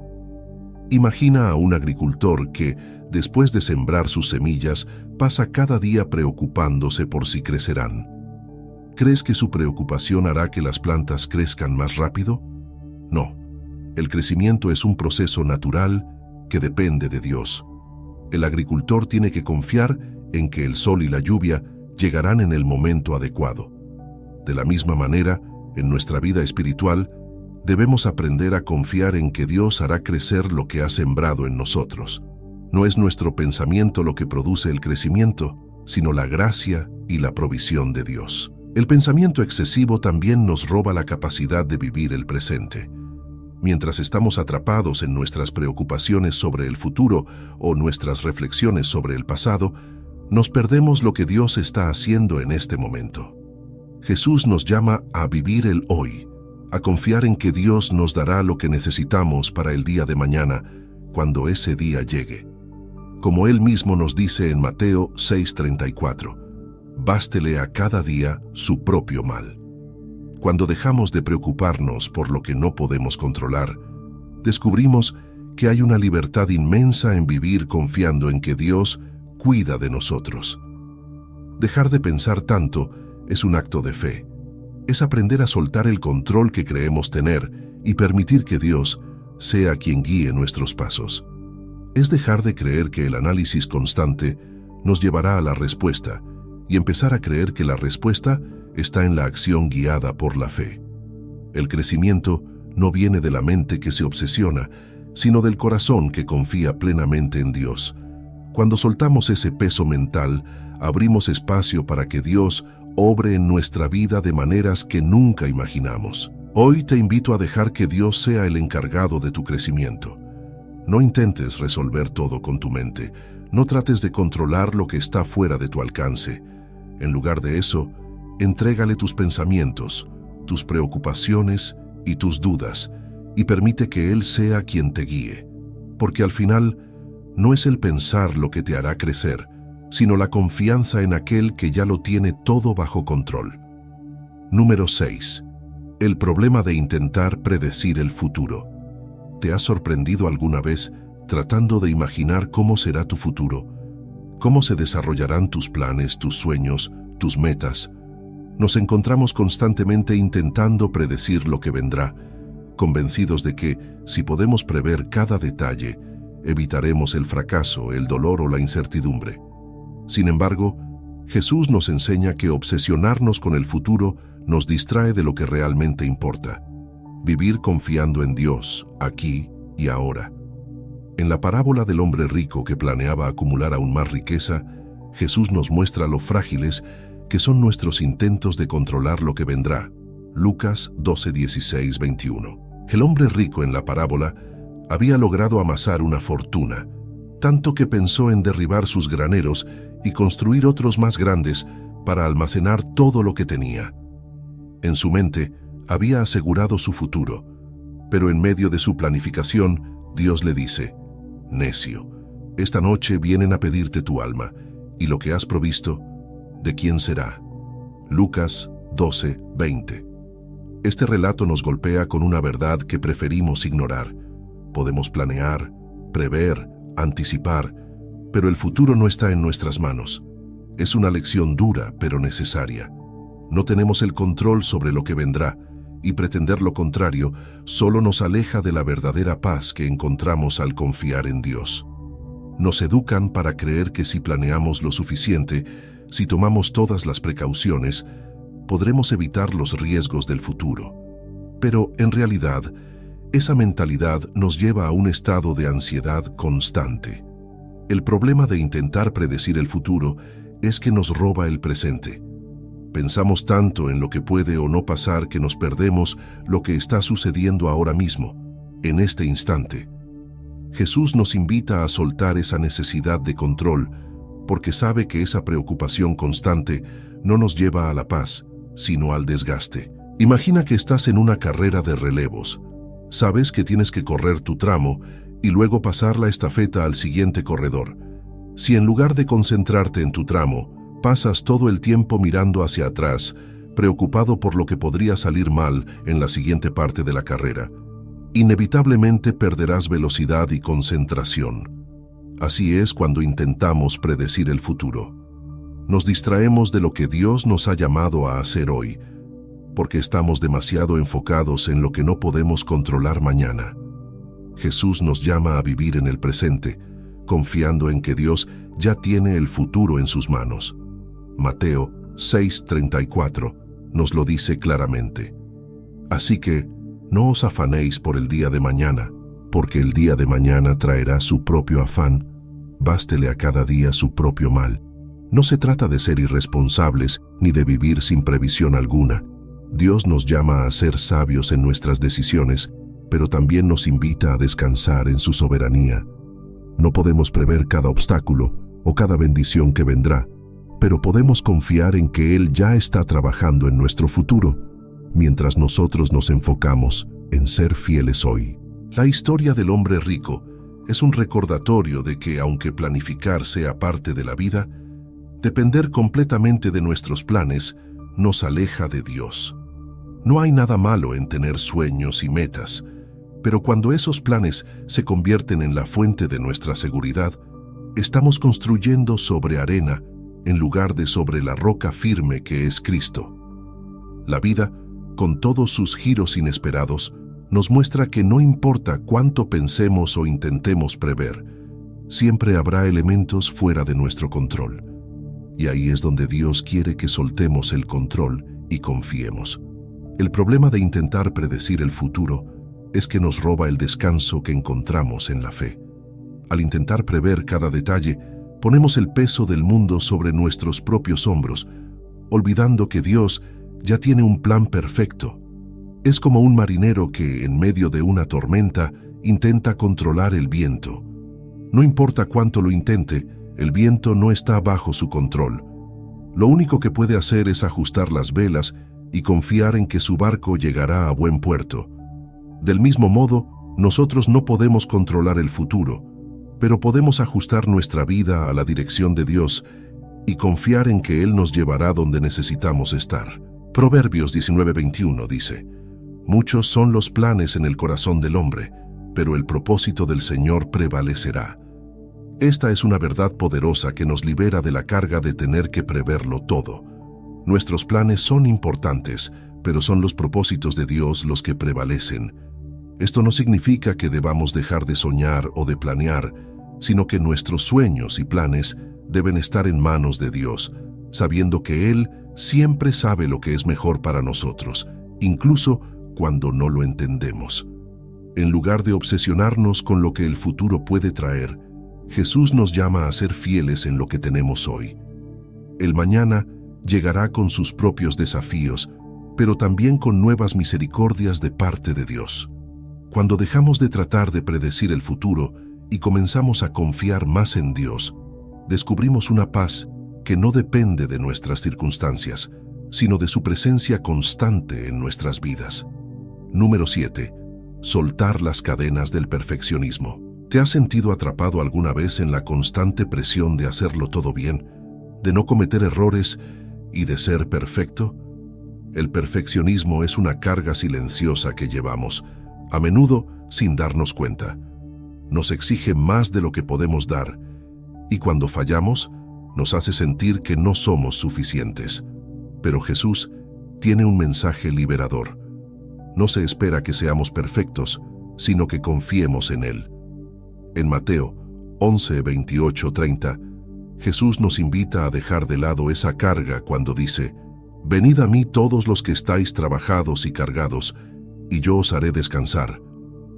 [SPEAKER 1] Imagina a un agricultor que, después de sembrar sus semillas, pasa cada día preocupándose por si crecerán. ¿Crees que su preocupación hará que las plantas crezcan más rápido? No. El crecimiento es un proceso natural que depende de Dios. El agricultor tiene que confiar en que el sol y la lluvia llegarán en el momento adecuado. De la misma manera, en nuestra vida espiritual, debemos aprender a confiar en que Dios hará crecer lo que ha sembrado en nosotros. No es nuestro pensamiento lo que produce el crecimiento, sino la gracia y la provisión de Dios. El pensamiento excesivo también nos roba la capacidad de vivir el presente. Mientras estamos atrapados en nuestras preocupaciones sobre el futuro o nuestras reflexiones sobre el pasado, nos perdemos lo que Dios está haciendo en este momento. Jesús nos llama a vivir el hoy, a confiar en que Dios nos dará lo que necesitamos para el día de mañana, cuando ese día llegue. Como Él mismo nos dice en Mateo 6:34, «Bástele a cada día su propio mal». Cuando dejamos de preocuparnos por lo que no podemos controlar, descubrimos que hay una libertad inmensa en vivir confiando en que Dios cuida de nosotros. Dejar de pensar tanto es un acto de fe. Es aprender a soltar el control que creemos tener y permitir que Dios sea quien guíe nuestros pasos. Es dejar de creer que el análisis constante nos llevará a la respuesta y empezar a creer que la respuesta está en la acción guiada por la fe. El crecimiento no viene de la mente que se obsesiona, sino del corazón que confía plenamente en Dios. Cuando soltamos ese peso mental, abrimos espacio para que Dios obre en nuestra vida de maneras que nunca imaginamos. Hoy te invito a dejar que Dios sea el encargado de tu crecimiento. No intentes resolver todo con tu mente. No trates de controlar lo que está fuera de tu alcance. En lugar de eso, entrégale tus pensamientos, tus preocupaciones y tus dudas, y permite que Él sea quien te guíe. Porque al final, No es el pensar lo que te hará crecer, sino la confianza en aquel que ya lo tiene todo bajo control. Número 6. El problema de intentar predecir el futuro. ¿Te has sorprendido alguna vez tratando de imaginar cómo será tu futuro? ¿Cómo se desarrollarán tus planes, tus sueños, tus metas? Nos encontramos constantemente intentando predecir lo que vendrá, convencidos de que, si podemos prever cada detalle, evitaremos el fracaso, el dolor o la incertidumbre. Sin embargo, Jesús nos enseña que obsesionarnos con el futuro nos distrae de lo que realmente importa: vivir confiando en Dios, aquí y ahora. En la parábola del hombre rico que planeaba acumular aún más riqueza, Jesús nos muestra lo frágiles que son nuestros intentos de controlar lo que vendrá. Lucas 12, 16, 21. El hombre rico en la parábola había logrado amasar una fortuna, tanto que pensó en derribar sus graneros y construir otros más grandes para almacenar todo lo que tenía. En su mente había asegurado su futuro, pero en medio de su planificación, Dios le dice: «Necio, esta noche vienen a pedirte tu alma, y lo que has provisto, ¿de quién será?». Lucas 12, 20. Este relato nos golpea con una verdad que preferimos ignorar. Podemos planear, prever, anticipar, pero el futuro no está en nuestras manos. Es una lección dura, pero necesaria. No tenemos el control sobre lo que vendrá, y pretender lo contrario solo nos aleja de la verdadera paz que encontramos al confiar en Dios. Nos educan para creer que si planeamos lo suficiente, si tomamos todas las precauciones, podremos evitar los riesgos del futuro. Pero, en realidad, esa mentalidad nos lleva a un estado de ansiedad constante. El problema de intentar predecir el futuro es que nos roba el presente. Pensamos tanto en lo que puede o no pasar que nos perdemos lo que está sucediendo ahora mismo, en este instante. Jesús nos invita a soltar esa necesidad de control, porque sabe que esa preocupación constante no nos lleva a la paz, sino al desgaste. Imagina que estás en una carrera de relevos. Sabes que tienes que correr tu tramo y luego pasar la estafeta al siguiente corredor. Si en lugar de concentrarte en tu tramo, pasas todo el tiempo mirando hacia atrás, preocupado por lo que podría salir mal en la siguiente parte de la carrera, inevitablemente perderás velocidad y concentración. Así es cuando intentamos predecir el futuro. Nos distraemos de lo que Dios nos ha llamado a hacer hoy, porque estamos demasiado enfocados en lo que no podemos controlar mañana. Jesús nos llama a vivir en el presente, confiando en que Dios ya tiene el futuro en sus manos. Mateo 6:34 nos lo dice claramente. Así que, no os afanéis por el día de mañana, porque el día de mañana traerá su propio afán. Bástele a cada día su propio mal. No se trata de ser irresponsables ni de vivir sin previsión alguna. Dios nos llama a ser sabios en nuestras decisiones, pero también nos invita a descansar en su soberanía. No podemos prever cada obstáculo o cada bendición que vendrá, pero podemos confiar en que Él ya está trabajando en nuestro futuro, mientras nosotros nos enfocamos en ser fieles hoy. La historia del hombre rico es un recordatorio de que, aunque planificar sea parte de la vida, depender completamente de nuestros planes nos aleja de Dios. No hay nada malo en tener sueños y metas, pero cuando esos planes se convierten en la fuente de nuestra seguridad, estamos construyendo sobre arena en lugar de sobre la roca firme que es Cristo. La vida, con todos sus giros inesperados, nos muestra que no importa cuánto pensemos o intentemos prever, siempre habrá elementos fuera de nuestro control. Y ahí es donde Dios quiere que soltemos el control y confiemos. El problema de intentar predecir el futuro es que nos roba el descanso que encontramos en la fe. Al intentar prever cada detalle, ponemos el peso del mundo sobre nuestros propios hombros, olvidando que Dios ya tiene un plan perfecto. Es como un marinero que, en medio de una tormenta, intenta controlar el viento. No importa cuánto lo intente, el viento no está bajo su control. Lo único que puede hacer es ajustar las velas y confiar en que su barco llegará a buen puerto. Del mismo modo, nosotros no podemos controlar el futuro, pero podemos ajustar nuestra vida a la dirección de Dios y confiar en que Él nos llevará donde necesitamos estar. Proverbios 19:21 dice: «Muchos son los planes en el corazón del hombre, pero el propósito del Señor prevalecerá». Esta es una verdad poderosa que nos libera de la carga de tener que preverlo todo. Nuestros planes son importantes, pero son los propósitos de Dios los que prevalecen. Esto no significa que debamos dejar de soñar o de planear, sino que nuestros sueños y planes deben estar en manos de Dios, sabiendo que Él siempre sabe lo que es mejor para nosotros, incluso cuando no lo entendemos. En lugar de obsesionarnos con lo que el futuro puede traer, Jesús nos llama a ser fieles en lo que tenemos hoy. El mañana llegará con sus propios desafíos, pero también con nuevas misericordias de parte de Dios. Cuando dejamos de tratar de predecir el futuro y comenzamos a confiar más en Dios, descubrimos una paz que no depende de nuestras circunstancias, sino de su presencia constante en nuestras vidas. Número 7. Soltar las cadenas del perfeccionismo. ¿Te has sentido atrapado alguna vez en la constante presión de hacerlo todo bien, de no cometer errores y de ser perfecto? El perfeccionismo es una carga silenciosa que llevamos, a menudo sin darnos cuenta. Nos exige más de lo que podemos dar, y cuando fallamos, nos hace sentir que no somos suficientes. Pero Jesús tiene un mensaje liberador. No se espera que seamos perfectos, sino que confiemos en Él. En Mateo 11, 28, 30, Jesús nos invita a dejar de lado esa carga cuando dice: «Venid a mí todos los que estáis trabajados y cargados, y yo os haré descansar.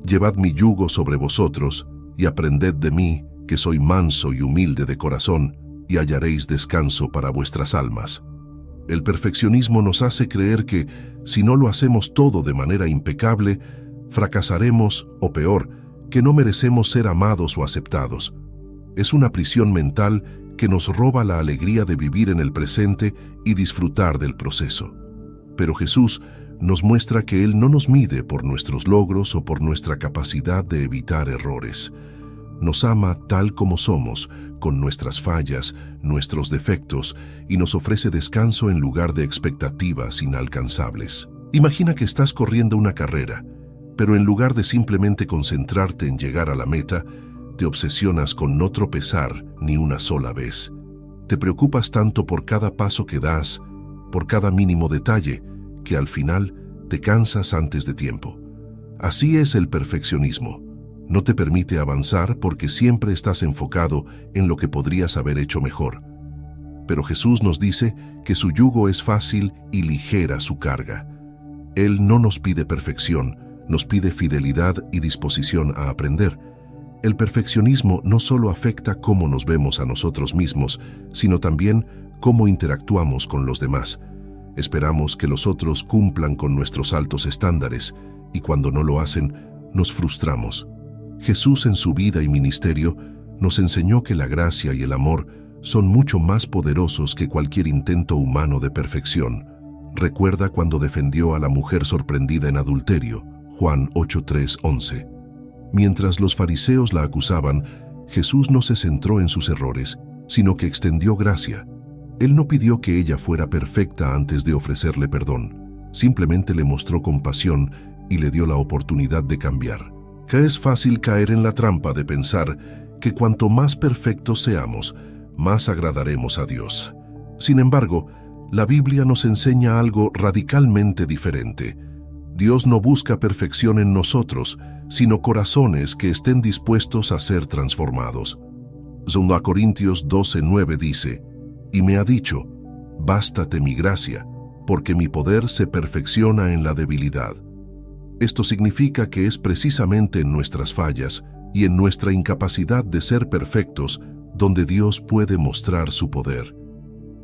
[SPEAKER 1] Llevad mi yugo sobre vosotros, y aprended de mí, que soy manso y humilde de corazón, y hallaréis descanso para vuestras almas». El perfeccionismo nos hace creer que, si no lo hacemos todo de manera impecable, fracasaremos, o peor, que no merecemos ser amados o aceptados. Es una prisión mental que nos roba la alegría de vivir en el presente y disfrutar del proceso. Pero Jesús nos muestra que Él no nos mide por nuestros logros o por nuestra capacidad de evitar errores. Nos ama tal como somos, con nuestras fallas, nuestros defectos, y nos ofrece descanso en lugar de expectativas inalcanzables. Imagina que estás corriendo una carrera, pero en lugar de simplemente concentrarte en llegar a la meta, te obsesionas con no tropezar ni una sola vez. Te preocupas tanto por cada paso que das, por cada mínimo detalle, que al final te cansas antes de tiempo. Así es el perfeccionismo. No te permite avanzar porque siempre estás enfocado en lo que podrías haber hecho mejor. Pero Jesús nos dice que su yugo es fácil y ligera su carga. Él no nos pide perfección, nos pide fidelidad y disposición a aprender. El perfeccionismo no solo afecta cómo nos vemos a nosotros mismos, sino también cómo interactuamos con los demás. Esperamos que los otros cumplan con nuestros altos estándares, y cuando no lo hacen, nos frustramos. Jesús en su vida y ministerio nos enseñó que la gracia y el amor son mucho más poderosos que cualquier intento humano de perfección. Recuerda cuando defendió a la mujer sorprendida en adulterio, Juan 8:3-11. Mientras los fariseos la acusaban, Jesús no se centró en sus errores, sino que extendió gracia. Él no pidió que ella fuera perfecta antes de ofrecerle perdón. Simplemente le mostró compasión y le dio la oportunidad de cambiar. Que es fácil caer en la trampa de pensar que cuanto más perfectos seamos, más agradaremos a Dios. Sin embargo, la Biblia nos enseña algo radicalmente diferente. Dios no busca perfección en nosotros, sino corazones que estén dispuestos a ser transformados. 2 Corintios 12:9 dice: «Y me ha dicho, bástate mi gracia, porque mi poder se perfecciona en la debilidad». Esto significa que es precisamente en nuestras fallas y en nuestra incapacidad de ser perfectos donde Dios puede mostrar su poder.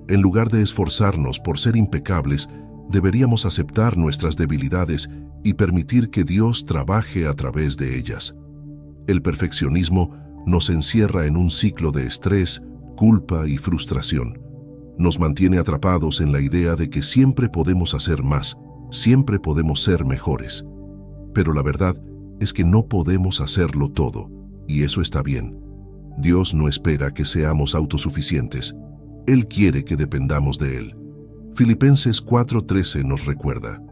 [SPEAKER 1] En lugar de esforzarnos por ser impecables, deberíamos aceptar nuestras debilidades y permitir que Dios trabaje a través de ellas. El perfeccionismo nos encierra en un ciclo de estrés, culpa y frustración. Nos mantiene atrapados en la idea de que siempre podemos hacer más, siempre podemos ser mejores. Pero la verdad es que no podemos hacerlo todo, y eso está bien. Dios no espera que seamos autosuficientes. Él quiere que dependamos de Él. Filipenses 4:13 nos recuerda: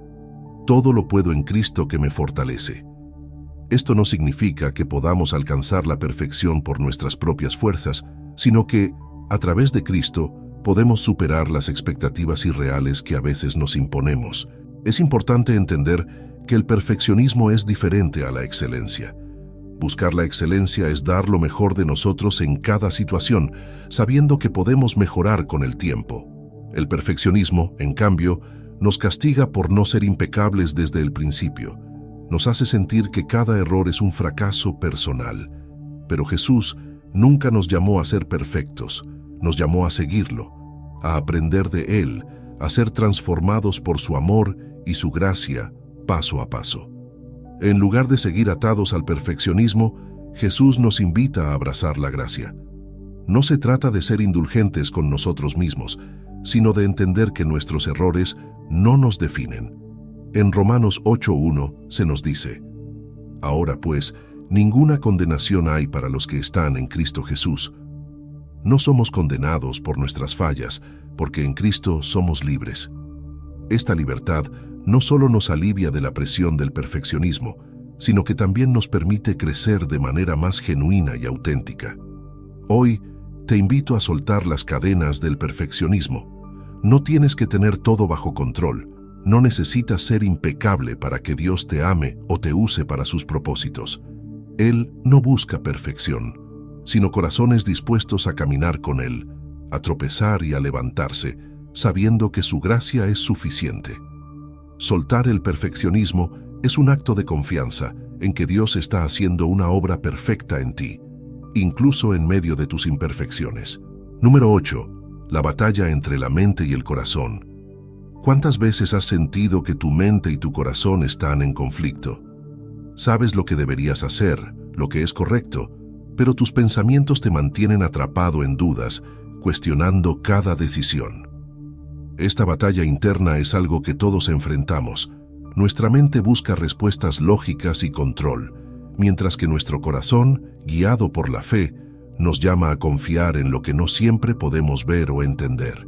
[SPEAKER 1] todo lo puedo en Cristo que me fortalece. Esto no significa que podamos alcanzar la perfección por nuestras propias fuerzas, sino que, a través de Cristo, podemos superar las expectativas irreales que a veces nos imponemos. Es importante entender que el perfeccionismo es diferente a la excelencia. Buscar la excelencia es dar lo mejor de nosotros en cada situación, sabiendo que podemos mejorar con el tiempo. El perfeccionismo, en cambio, nos castiga por no ser impecables desde el principio. Nos hace sentir que cada error es un fracaso personal. Pero Jesús nunca nos llamó a ser perfectos, nos llamó a seguirlo, a aprender de Él, a ser transformados por su amor y su gracia paso a paso. En lugar de seguir atados al perfeccionismo, Jesús nos invita a abrazar la gracia. No se trata de ser indulgentes con nosotros mismos, sino de entender que nuestros errores no nos definen. En Romanos 8:1 se nos dice: ahora pues, ninguna condenación hay para los que están en Cristo Jesús. No somos condenados por nuestras fallas, porque en Cristo somos libres. Esta libertad no solo nos alivia de la presión del perfeccionismo, sino que también nos permite crecer de manera más genuina y auténtica. Hoy te invito a soltar las cadenas del perfeccionismo. No tienes que tener todo bajo control. No necesitas ser impecable para que Dios te ame o te use para sus propósitos. Él no busca perfección, sino corazones dispuestos a caminar con Él, a tropezar y a levantarse, sabiendo que su gracia es suficiente. Soltar el perfeccionismo es un acto de confianza en que Dios está haciendo una obra perfecta en ti, incluso en medio de tus imperfecciones. Número 8. La batalla entre la mente y el corazón. ¿Cuántas veces has sentido que tu mente y tu corazón están en conflicto? Sabes lo que deberías hacer, lo que es correcto, pero tus pensamientos te mantienen atrapado en dudas, cuestionando cada decisión. Esta batalla interna es algo que todos enfrentamos. Nuestra mente busca respuestas lógicas y control, mientras que nuestro corazón, guiado por la fe, nos llama a confiar en lo que no siempre podemos ver o entender.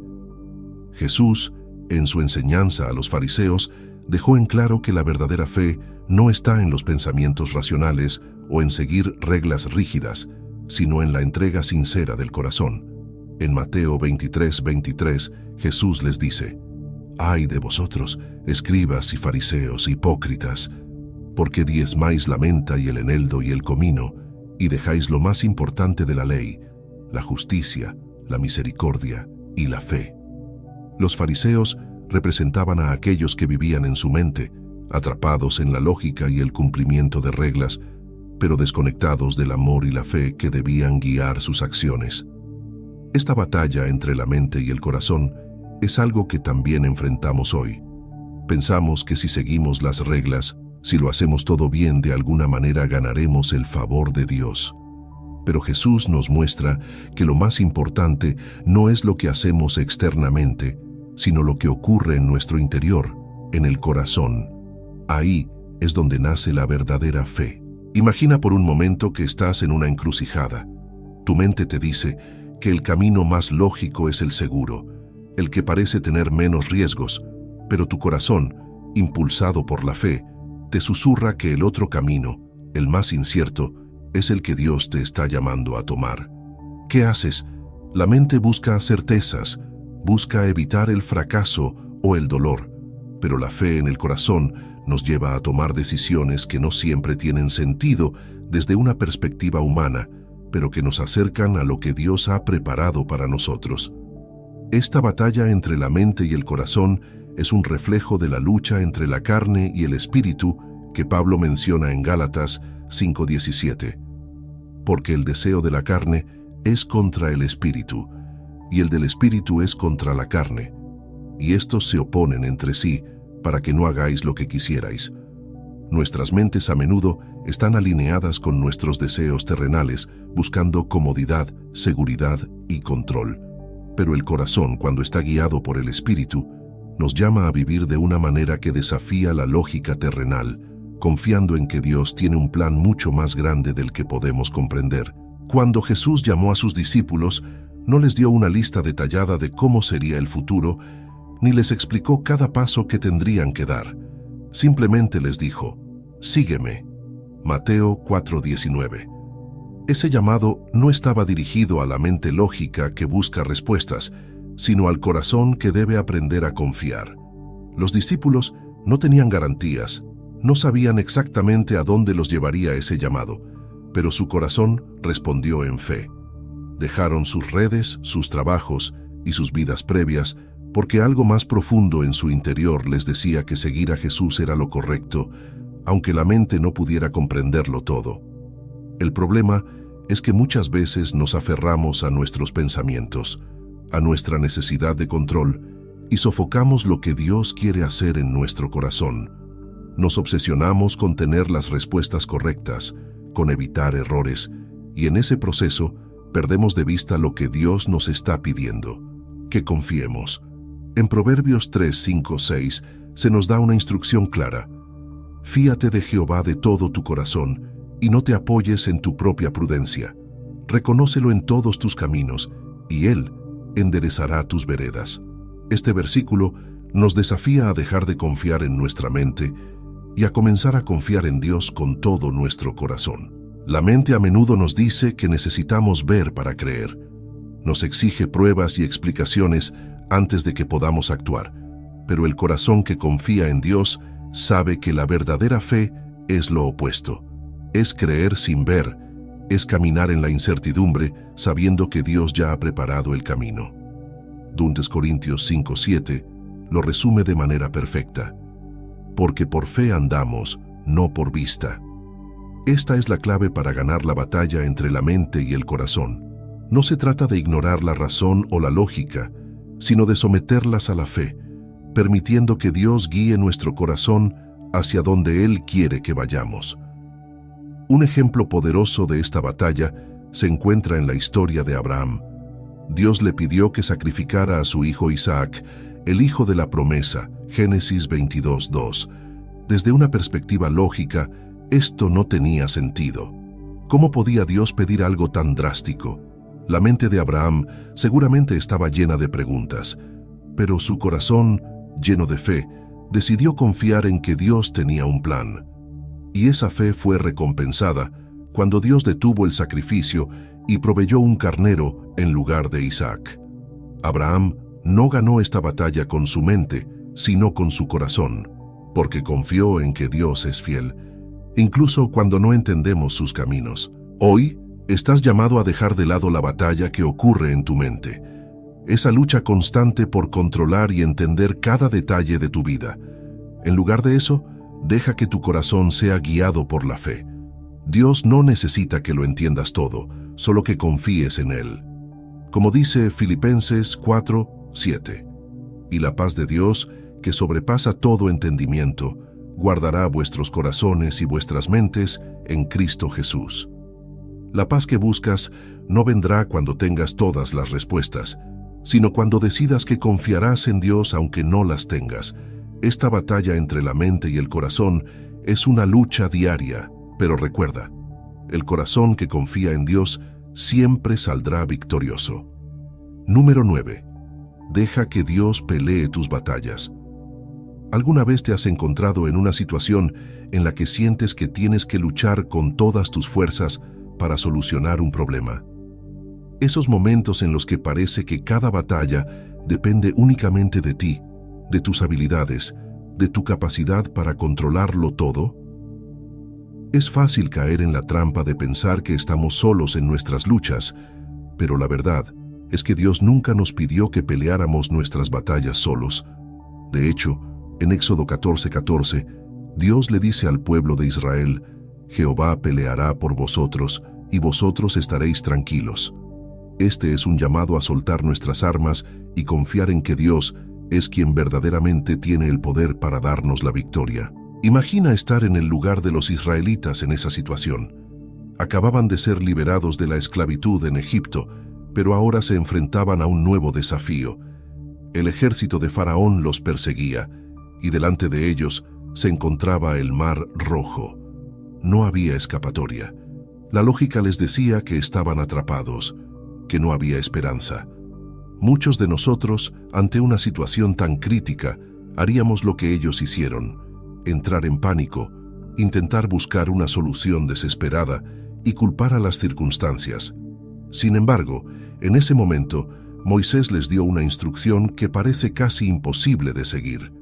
[SPEAKER 1] Jesús, en su enseñanza a los fariseos, dejó en claro que la verdadera fe no está en los pensamientos racionales o en seguir reglas rígidas, sino en la entrega sincera del corazón. En Mateo 23:23, Jesús les dice: «Ay de vosotros, escribas y fariseos hipócritas, porque diezmáis la menta y el eneldo y el comino, y dejáis lo más importante de la ley, la justicia, la misericordia y la fe». Los fariseos representaban a aquellos que vivían en su mente, atrapados en la lógica y el cumplimiento de reglas, pero desconectados del amor y la fe que debían guiar sus acciones. Esta batalla entre la mente y el corazón es algo que también enfrentamos hoy. Pensamos que si seguimos las reglas, si lo hacemos todo bien, de alguna manera ganaremos el favor de Dios. Pero Jesús nos muestra que lo más importante no es lo que hacemos externamente, sino lo que ocurre en nuestro interior, en el corazón. Ahí es donde nace la verdadera fe. Imagina por un momento que estás en una encrucijada. Tu mente te dice que el camino más lógico es el seguro, el que parece tener menos riesgos, pero tu corazón, impulsado por la fe, te susurra que el otro camino, el más incierto, es el que Dios te está llamando a tomar. ¿Qué haces? La mente busca certezas, busca evitar el fracaso o el dolor, pero la fe en el corazón nos lleva a tomar decisiones que no siempre tienen sentido desde una perspectiva humana, pero que nos acercan a lo que Dios ha preparado para nosotros. Esta batalla entre la mente y el corazón es un reflejo de la lucha entre la carne y el espíritu que Pablo menciona en Gálatas 5:17. Porque el deseo de la carne es contra el espíritu, y el del espíritu es contra la carne, y estos se oponen entre sí para que no hagáis lo que quisierais. Nuestras mentes a menudo están alineadas con nuestros deseos terrenales, buscando comodidad, seguridad y control. Pero el corazón, cuando está guiado por el espíritu, nos llama a vivir de una manera que desafía la lógica terrenal, confiando en que Dios tiene un plan mucho más grande del que podemos comprender. Cuando Jesús llamó a sus discípulos, no les dio una lista detallada de cómo sería el futuro, ni les explicó cada paso que tendrían que dar. Simplemente les dijo, «Sígueme». Mateo 4:19. Ese llamado no estaba dirigido a la mente lógica que busca respuestas, sino al corazón que debe aprender a confiar. Los discípulos no tenían garantías, no sabían exactamente a dónde los llevaría ese llamado, pero su corazón respondió en fe. Dejaron sus redes, sus trabajos y sus vidas previas, porque algo más profundo en su interior les decía que seguir a Jesús era lo correcto, aunque la mente no pudiera comprenderlo todo. El problema es que muchas veces nos aferramos a nuestros pensamientos, a nuestra necesidad de control, y sofocamos lo que Dios quiere hacer en nuestro corazón. Nos obsesionamos con tener las respuestas correctas, con evitar errores, y en ese proceso perdemos de vista lo que Dios nos está pidiendo, que confiemos. En Proverbios 3, 5, 6 se nos da una instrucción clara. Fíate de Jehová de todo tu corazón y no te apoyes en tu propia prudencia. Reconócelo en todos tus caminos y Él enderezará tus veredas. Este versículo nos desafía a dejar de confiar en nuestra mente y a comenzar a confiar en Dios con todo nuestro corazón. La mente a menudo nos dice que necesitamos ver para creer. Nos exige pruebas y explicaciones antes de que podamos actuar, pero el corazón que confía en Dios sabe que la verdadera fe es lo opuesto. Es creer sin ver, es caminar en la incertidumbre sabiendo que Dios ya ha preparado el camino. 2 Corintios 5:7 lo resume de manera perfecta. Porque por fe andamos, no por vista. Esta es la clave para ganar la batalla entre la mente y el corazón. No se trata de ignorar la razón o la lógica, sino de someterlas a la fe, permitiendo que Dios guíe nuestro corazón hacia donde Él quiere que vayamos. Un ejemplo poderoso de esta batalla se encuentra en la historia de Abraham. Dios le pidió que sacrificara a su hijo Isaac, el hijo de la promesa, Génesis 22:2. Desde una perspectiva lógica, esto no tenía sentido. ¿Cómo podía Dios pedir algo tan drástico? La mente de Abraham seguramente estaba llena de preguntas, pero su corazón, lleno de fe, decidió confiar en que Dios tenía un plan. Y esa fe fue recompensada cuando Dios detuvo el sacrificio y proveyó un carnero en lugar de Isaac. Abraham no ganó esta batalla con su mente, sino con su corazón, porque confió en que Dios es fiel, incluso cuando no entendemos sus caminos. Hoy, estás llamado a dejar de lado la batalla que ocurre en tu mente, esa lucha constante por controlar y entender cada detalle de tu vida. En lugar de eso, deja que tu corazón sea guiado por la fe. Dios no necesita que lo entiendas todo, solo que confíes en Él. Como dice Filipenses 4:7, y la paz de Dios, que sobrepasa todo entendimiento, guardará vuestros corazones y vuestras mentes en Cristo Jesús. La paz que buscas no vendrá cuando tengas todas las respuestas, sino cuando decidas que confiarás en Dios aunque no las tengas. Esta batalla entre la mente y el corazón es una lucha diaria, pero recuerda, el corazón que confía en Dios siempre saldrá victorioso. Número 9. Deja que Dios pelee tus batallas. ¿Alguna vez te has encontrado en una situación en la que sientes que tienes que luchar con todas tus fuerzas para solucionar un problema? Esos momentos en los que parece que cada batalla depende únicamente de ti, de tus habilidades, de tu capacidad para controlarlo todo. Es fácil caer en la trampa de pensar que estamos solos en nuestras luchas, pero la verdad es que Dios nunca nos pidió que peleáramos nuestras batallas solos. De hecho, en Éxodo 14:14, Dios le dice al pueblo de Israel, Jehová peleará por vosotros, y vosotros estaréis tranquilos. Este es un llamado a soltar nuestras armas y confiar en que Dios es quien verdaderamente tiene el poder para darnos la victoria. Imagina estar en el lugar de los israelitas en esa situación. Acababan de ser liberados de la esclavitud en Egipto, pero ahora se enfrentaban a un nuevo desafío. El ejército de Faraón los perseguía, y delante de ellos se encontraba el Mar Rojo. No había escapatoria. La lógica les decía que estaban atrapados, que no había esperanza. Muchos de nosotros, ante una situación tan crítica, haríamos lo que ellos hicieron: entrar en pánico, intentar buscar una solución desesperada y culpar a las circunstancias. Sin embargo, en ese momento, Moisés les dio una instrucción que parece casi imposible de seguir.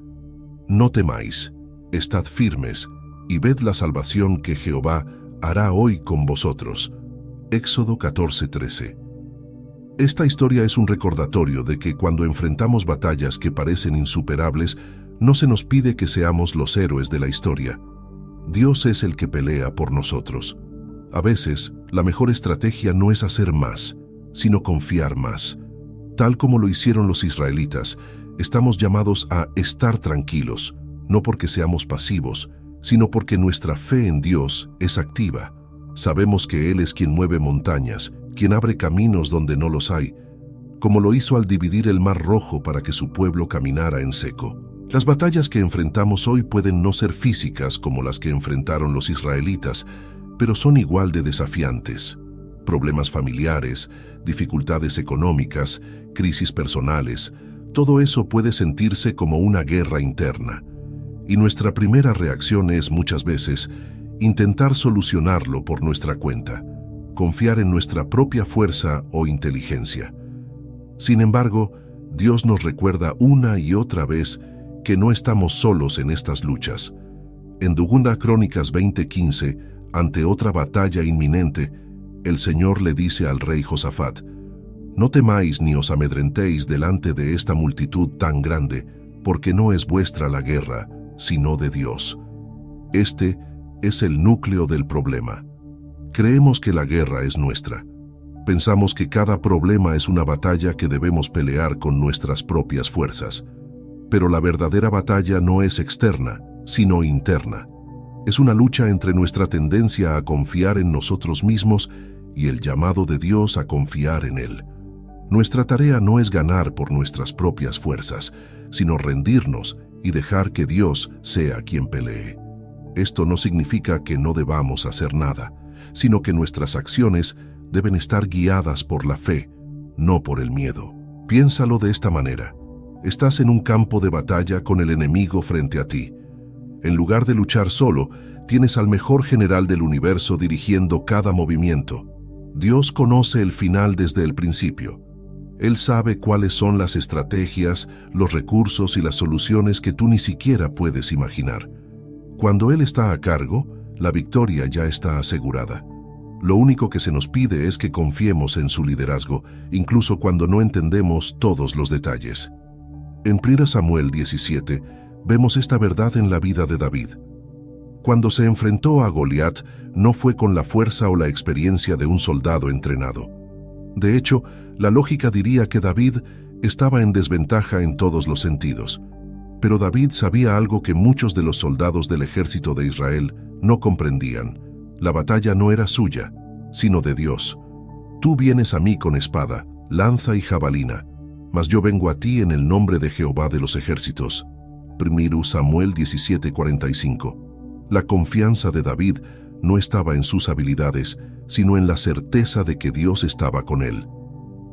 [SPEAKER 1] No temáis, estad firmes y ved la salvación que Jehová hará hoy con vosotros. Éxodo 14:13. Esta historia es un recordatorio de que cuando enfrentamos batallas que parecen insuperables, no se nos pide que seamos los héroes de la historia. Dios es el que pelea por nosotros. A veces, la mejor estrategia no es hacer más, sino confiar más. Tal como lo hicieron los israelitas, estamos llamados a estar tranquilos, no porque seamos pasivos, sino porque nuestra fe en Dios es activa. Sabemos que Él es quien mueve montañas, quien abre caminos donde no los hay, como lo hizo al dividir el Mar Rojo para que su pueblo caminara en seco. Las batallas que enfrentamos hoy pueden no ser físicas como las que enfrentaron los israelitas, pero son igual de desafiantes. Problemas familiares, dificultades económicas, crisis personales, todo eso puede sentirse como una guerra interna. Y nuestra primera reacción es, muchas veces, intentar solucionarlo por nuestra cuenta, confiar en nuestra propia fuerza o inteligencia. Sin embargo, Dios nos recuerda una y otra vez que no estamos solos en estas luchas. En 2 Crónicas 20:15, ante otra batalla inminente, el Señor le dice al rey Josafat: «No temáis ni os amedrentéis delante de esta multitud tan grande, porque no es vuestra la guerra, sino de Dios». Este es el núcleo del problema. Creemos que la guerra es nuestra. Pensamos que cada problema es una batalla que debemos pelear con nuestras propias fuerzas. Pero la verdadera batalla no es externa, sino interna. Es una lucha entre nuestra tendencia a confiar en nosotros mismos y el llamado de Dios a confiar en Él. Nuestra tarea no es ganar por nuestras propias fuerzas, sino rendirnos y dejar que Dios sea quien pelee. Esto no significa que no debamos hacer nada, sino que nuestras acciones deben estar guiadas por la fe, no por el miedo. Piénsalo de esta manera. Estás en un campo de batalla con el enemigo frente a ti. En lugar de luchar solo, tienes al mejor general del universo dirigiendo cada movimiento. Dios conoce el final desde el principio. Él sabe cuáles son las estrategias, los recursos y las soluciones que tú ni siquiera puedes imaginar. Cuando Él está a cargo, la victoria ya está asegurada. Lo único que se nos pide es que confiemos en su liderazgo, incluso cuando no entendemos todos los detalles. En 1 Samuel 17, vemos esta verdad en la vida de David. Cuando se enfrentó a Goliat, no fue con la fuerza o la experiencia de un soldado entrenado. De hecho, la lógica diría que David estaba en desventaja en todos los sentidos. Pero David sabía algo que muchos de los soldados del ejército de Israel no comprendían. La batalla no era suya, sino de Dios. Tú vienes a mí con espada, lanza y jabalina, mas yo vengo a ti en el nombre de Jehová de los ejércitos. 1 Samuel 17:45. La confianza de David no estaba en sus habilidades, sino en la certeza de que Dios estaba con él.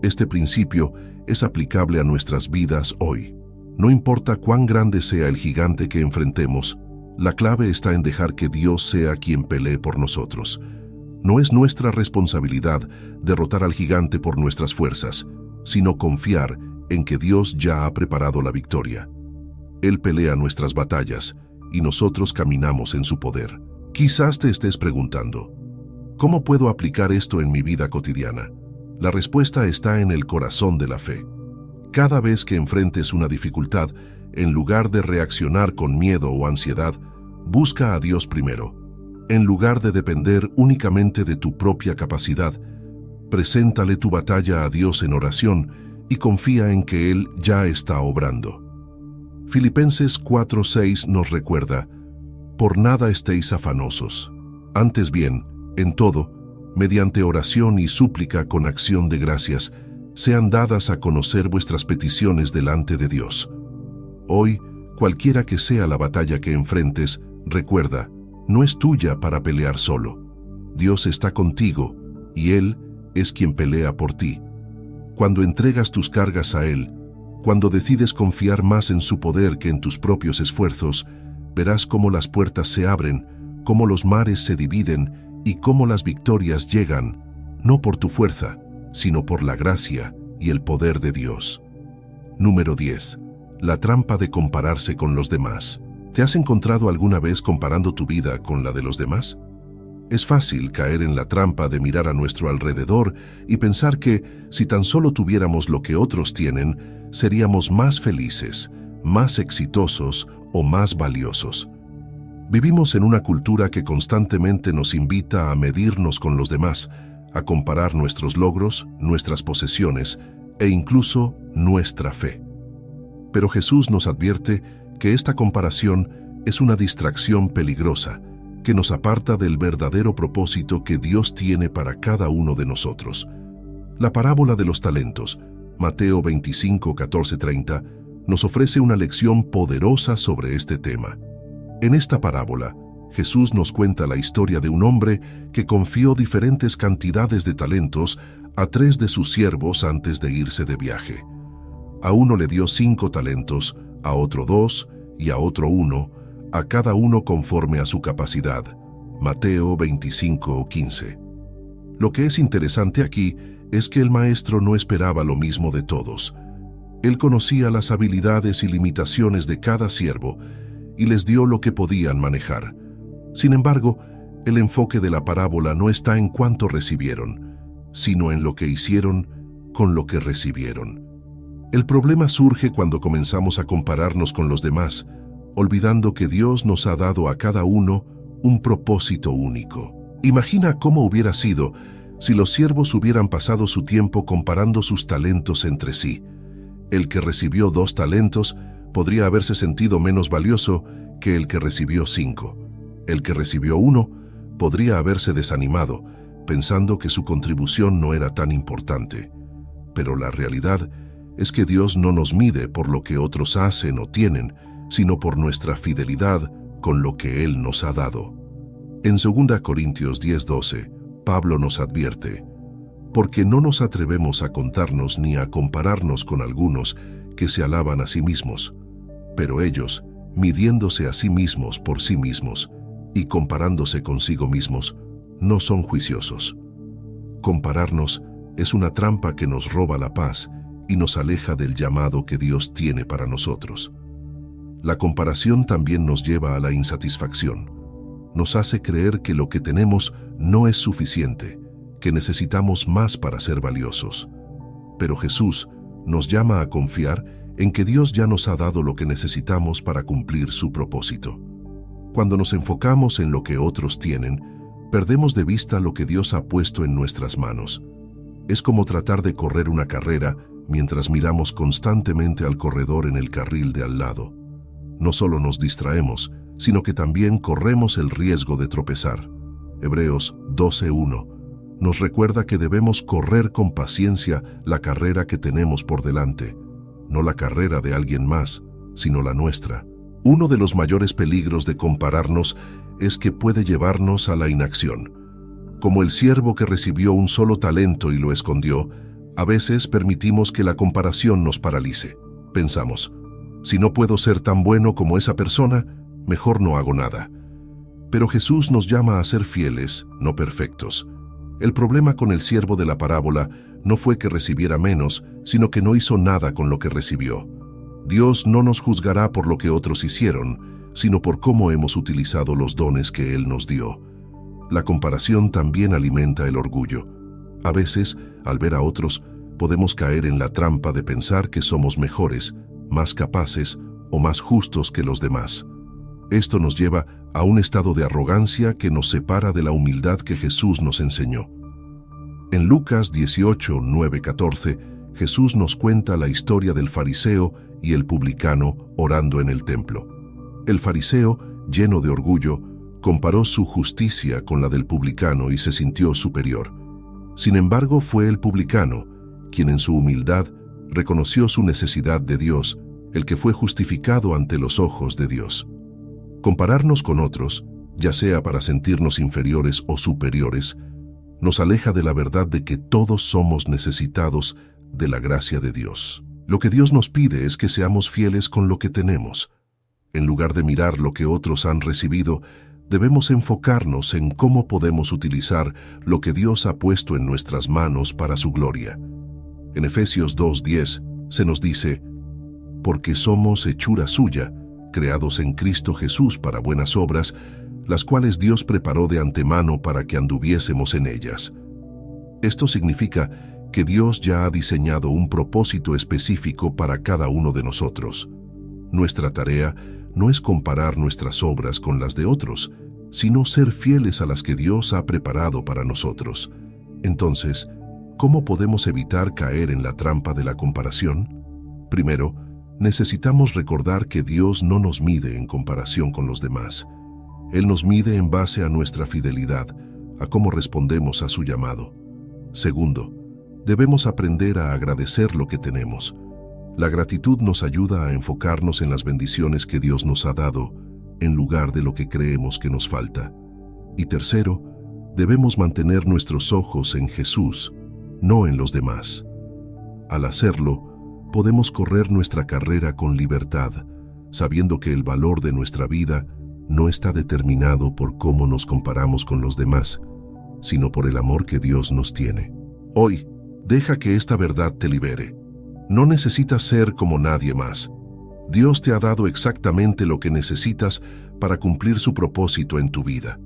[SPEAKER 1] Este principio es aplicable a nuestras vidas hoy. No importa cuán grande sea el gigante que enfrentemos, la clave está en dejar que Dios sea quien pelee por nosotros. No es nuestra responsabilidad derrotar al gigante por nuestras fuerzas, sino confiar en que Dios ya ha preparado la victoria. Él pelea nuestras batallas y nosotros caminamos en su poder. Quizás te estés preguntando, ¿cómo puedo aplicar esto en mi vida cotidiana? La respuesta está en el corazón de la fe. Cada vez que enfrentes una dificultad, en lugar de reaccionar con miedo o ansiedad, busca a Dios primero. En lugar de depender únicamente de tu propia capacidad, preséntale tu batalla a Dios en oración y confía en que Él ya está obrando. Filipenses 4:6 nos recuerda: por nada estéis afanosos. Antes bien, en todo, mediante oración y súplica con acción de gracias, sean dadas a conocer vuestras peticiones delante de Dios. Hoy, cualquiera que sea la batalla que enfrentes, recuerda, no es tuya para pelear solo. Dios está contigo y Él es quien pelea por ti. Cuando entregas tus cargas a Él, cuando decides confiar más en su poder que en tus propios esfuerzos, verás cómo las puertas se abren, cómo los mares se dividen y cómo las victorias llegan, no por tu fuerza, sino por la gracia y el poder de Dios. Número 10. La trampa de compararse con los demás. ¿Te has encontrado alguna vez comparando tu vida con la de los demás? Es fácil caer en la trampa de mirar a nuestro alrededor y pensar que, si tan solo tuviéramos lo que otros tienen, seríamos más felices, más exitosos o más valiosos. Vivimos en una cultura que constantemente nos invita a medirnos con los demás, a comparar nuestros logros, nuestras posesiones e incluso nuestra fe. Pero Jesús nos advierte que esta comparación es una distracción peligrosa que nos aparta del verdadero propósito que Dios tiene para cada uno de nosotros. La parábola de los talentos, Mateo 25, 14, 30, nos ofrece una lección poderosa sobre este tema. En esta parábola, Jesús nos cuenta la historia de un hombre que confió diferentes cantidades de talentos a 3 de sus siervos antes de irse de viaje. A uno le dio 5 talentos, a otro 2 y a otro 1, a cada uno conforme a su capacidad. Mateo 25, 15. Lo que es interesante aquí es que el maestro no esperaba lo mismo de todos. Él conocía las habilidades y limitaciones de cada siervo y les dio lo que podían manejar. Sin embargo, el enfoque de la parábola no está en cuánto recibieron, sino en lo que hicieron con lo que recibieron. El problema surge cuando comenzamos a compararnos con los demás, olvidando que Dios nos ha dado a cada uno un propósito único. Imagina cómo hubiera sido si los siervos hubieran pasado su tiempo comparando sus talentos entre sí. El que recibió 2 talentos podría haberse sentido menos valioso que el que recibió 5. El que recibió 1 podría haberse desanimado, pensando que su contribución no era tan importante. Pero la realidad es que Dios no nos mide por lo que otros hacen o tienen, sino por nuestra fidelidad con lo que Él nos ha dado. En 2 Corintios 10:12, Pablo nos advierte: porque no nos atrevemos a contarnos ni a compararnos con algunos que se alaban a sí mismos, pero ellos, midiéndose a sí mismos por sí mismos y comparándose consigo mismos, no son juiciosos. Compararnos es una trampa que nos roba la paz y nos aleja del llamado que Dios tiene para nosotros. La comparación también nos lleva a la insatisfacción. Nos hace creer que lo que tenemos no es suficiente, que necesitamos más para ser valiosos. Pero Jesús nos llama a confiar en que Dios ya nos ha dado lo que necesitamos para cumplir su propósito. Cuando nos enfocamos en lo que otros tienen, perdemos de vista lo que Dios ha puesto en nuestras manos. Es como tratar de correr una carrera mientras miramos constantemente al corredor en el carril de al lado. No solo nos distraemos, sino que también corremos el riesgo de tropezar. Hebreos 12:1 nos recuerda que debemos correr con paciencia la carrera que tenemos por delante, no la carrera de alguien más, sino la nuestra. Uno de los mayores peligros de compararnos es que puede llevarnos a la inacción. Como el siervo que recibió un solo talento y lo escondió, a veces permitimos que la comparación nos paralice. Pensamos: si no puedo ser tan bueno como esa persona, mejor no hago nada. Pero Jesús nos llama a ser fieles, no perfectos. El problema con el siervo de la parábola no fue que recibiera menos, sino que no hizo nada con lo que recibió. Dios no nos juzgará por lo que otros hicieron, sino por cómo hemos utilizado los dones que Él nos dio. La comparación también alimenta el orgullo. A veces, al ver a otros, podemos caer en la trampa de pensar que somos mejores, más capaces o más justos que los demás. Esto nos lleva a un estado de arrogancia que nos separa de la humildad que Jesús nos enseñó. En Lucas 18, 9, 14, Jesús nos cuenta la historia del fariseo y el publicano orando en el templo. El fariseo, lleno de orgullo, comparó su justicia con la del publicano y se sintió superior. Sin embargo, fue el publicano quien en su humildad reconoció su necesidad de Dios, el que fue justificado ante los ojos de Dios. Compararnos con otros ya sea para sentirnos inferiores o superiores, nos aleja de la verdad de que todos somos necesitados de la gracia de Dios. Lo que Dios nos pide es que seamos fieles con lo que tenemos. En lugar de mirar lo que otros han recibido, debemos enfocarnos en cómo podemos utilizar lo que Dios ha puesto en nuestras manos para su gloria. En Efesios 2:10 se nos dice: porque somos hechura suya, creados en Cristo Jesús para buenas obras, las cuales Dios preparó de antemano para que anduviésemos en ellas. Esto significa que Dios ya ha diseñado un propósito específico para cada uno de nosotros. Nuestra tarea no es comparar nuestras obras con las de otros, sino ser fieles a las que Dios ha preparado para nosotros. Entonces, ¿cómo podemos evitar caer en la trampa de la comparación? Primero, necesitamos recordar que Dios no nos mide en comparación con los demás. Él nos mide en base a nuestra fidelidad, a cómo respondemos a su llamado. Segundo, debemos aprender a agradecer lo que tenemos. La gratitud nos ayuda a enfocarnos en las bendiciones que Dios nos ha dado, en lugar de lo que creemos que nos falta. Y tercero, debemos mantener nuestros ojos en Jesús, no en los demás. Al hacerlo, podemos correr nuestra carrera con libertad, sabiendo que el valor de nuestra vida no está determinado por cómo nos comparamos con los demás, sino por el amor que Dios nos tiene. Hoy, deja que esta verdad te libere. No necesitas ser como nadie más. Dios te ha dado exactamente lo que necesitas para cumplir su propósito en tu vida.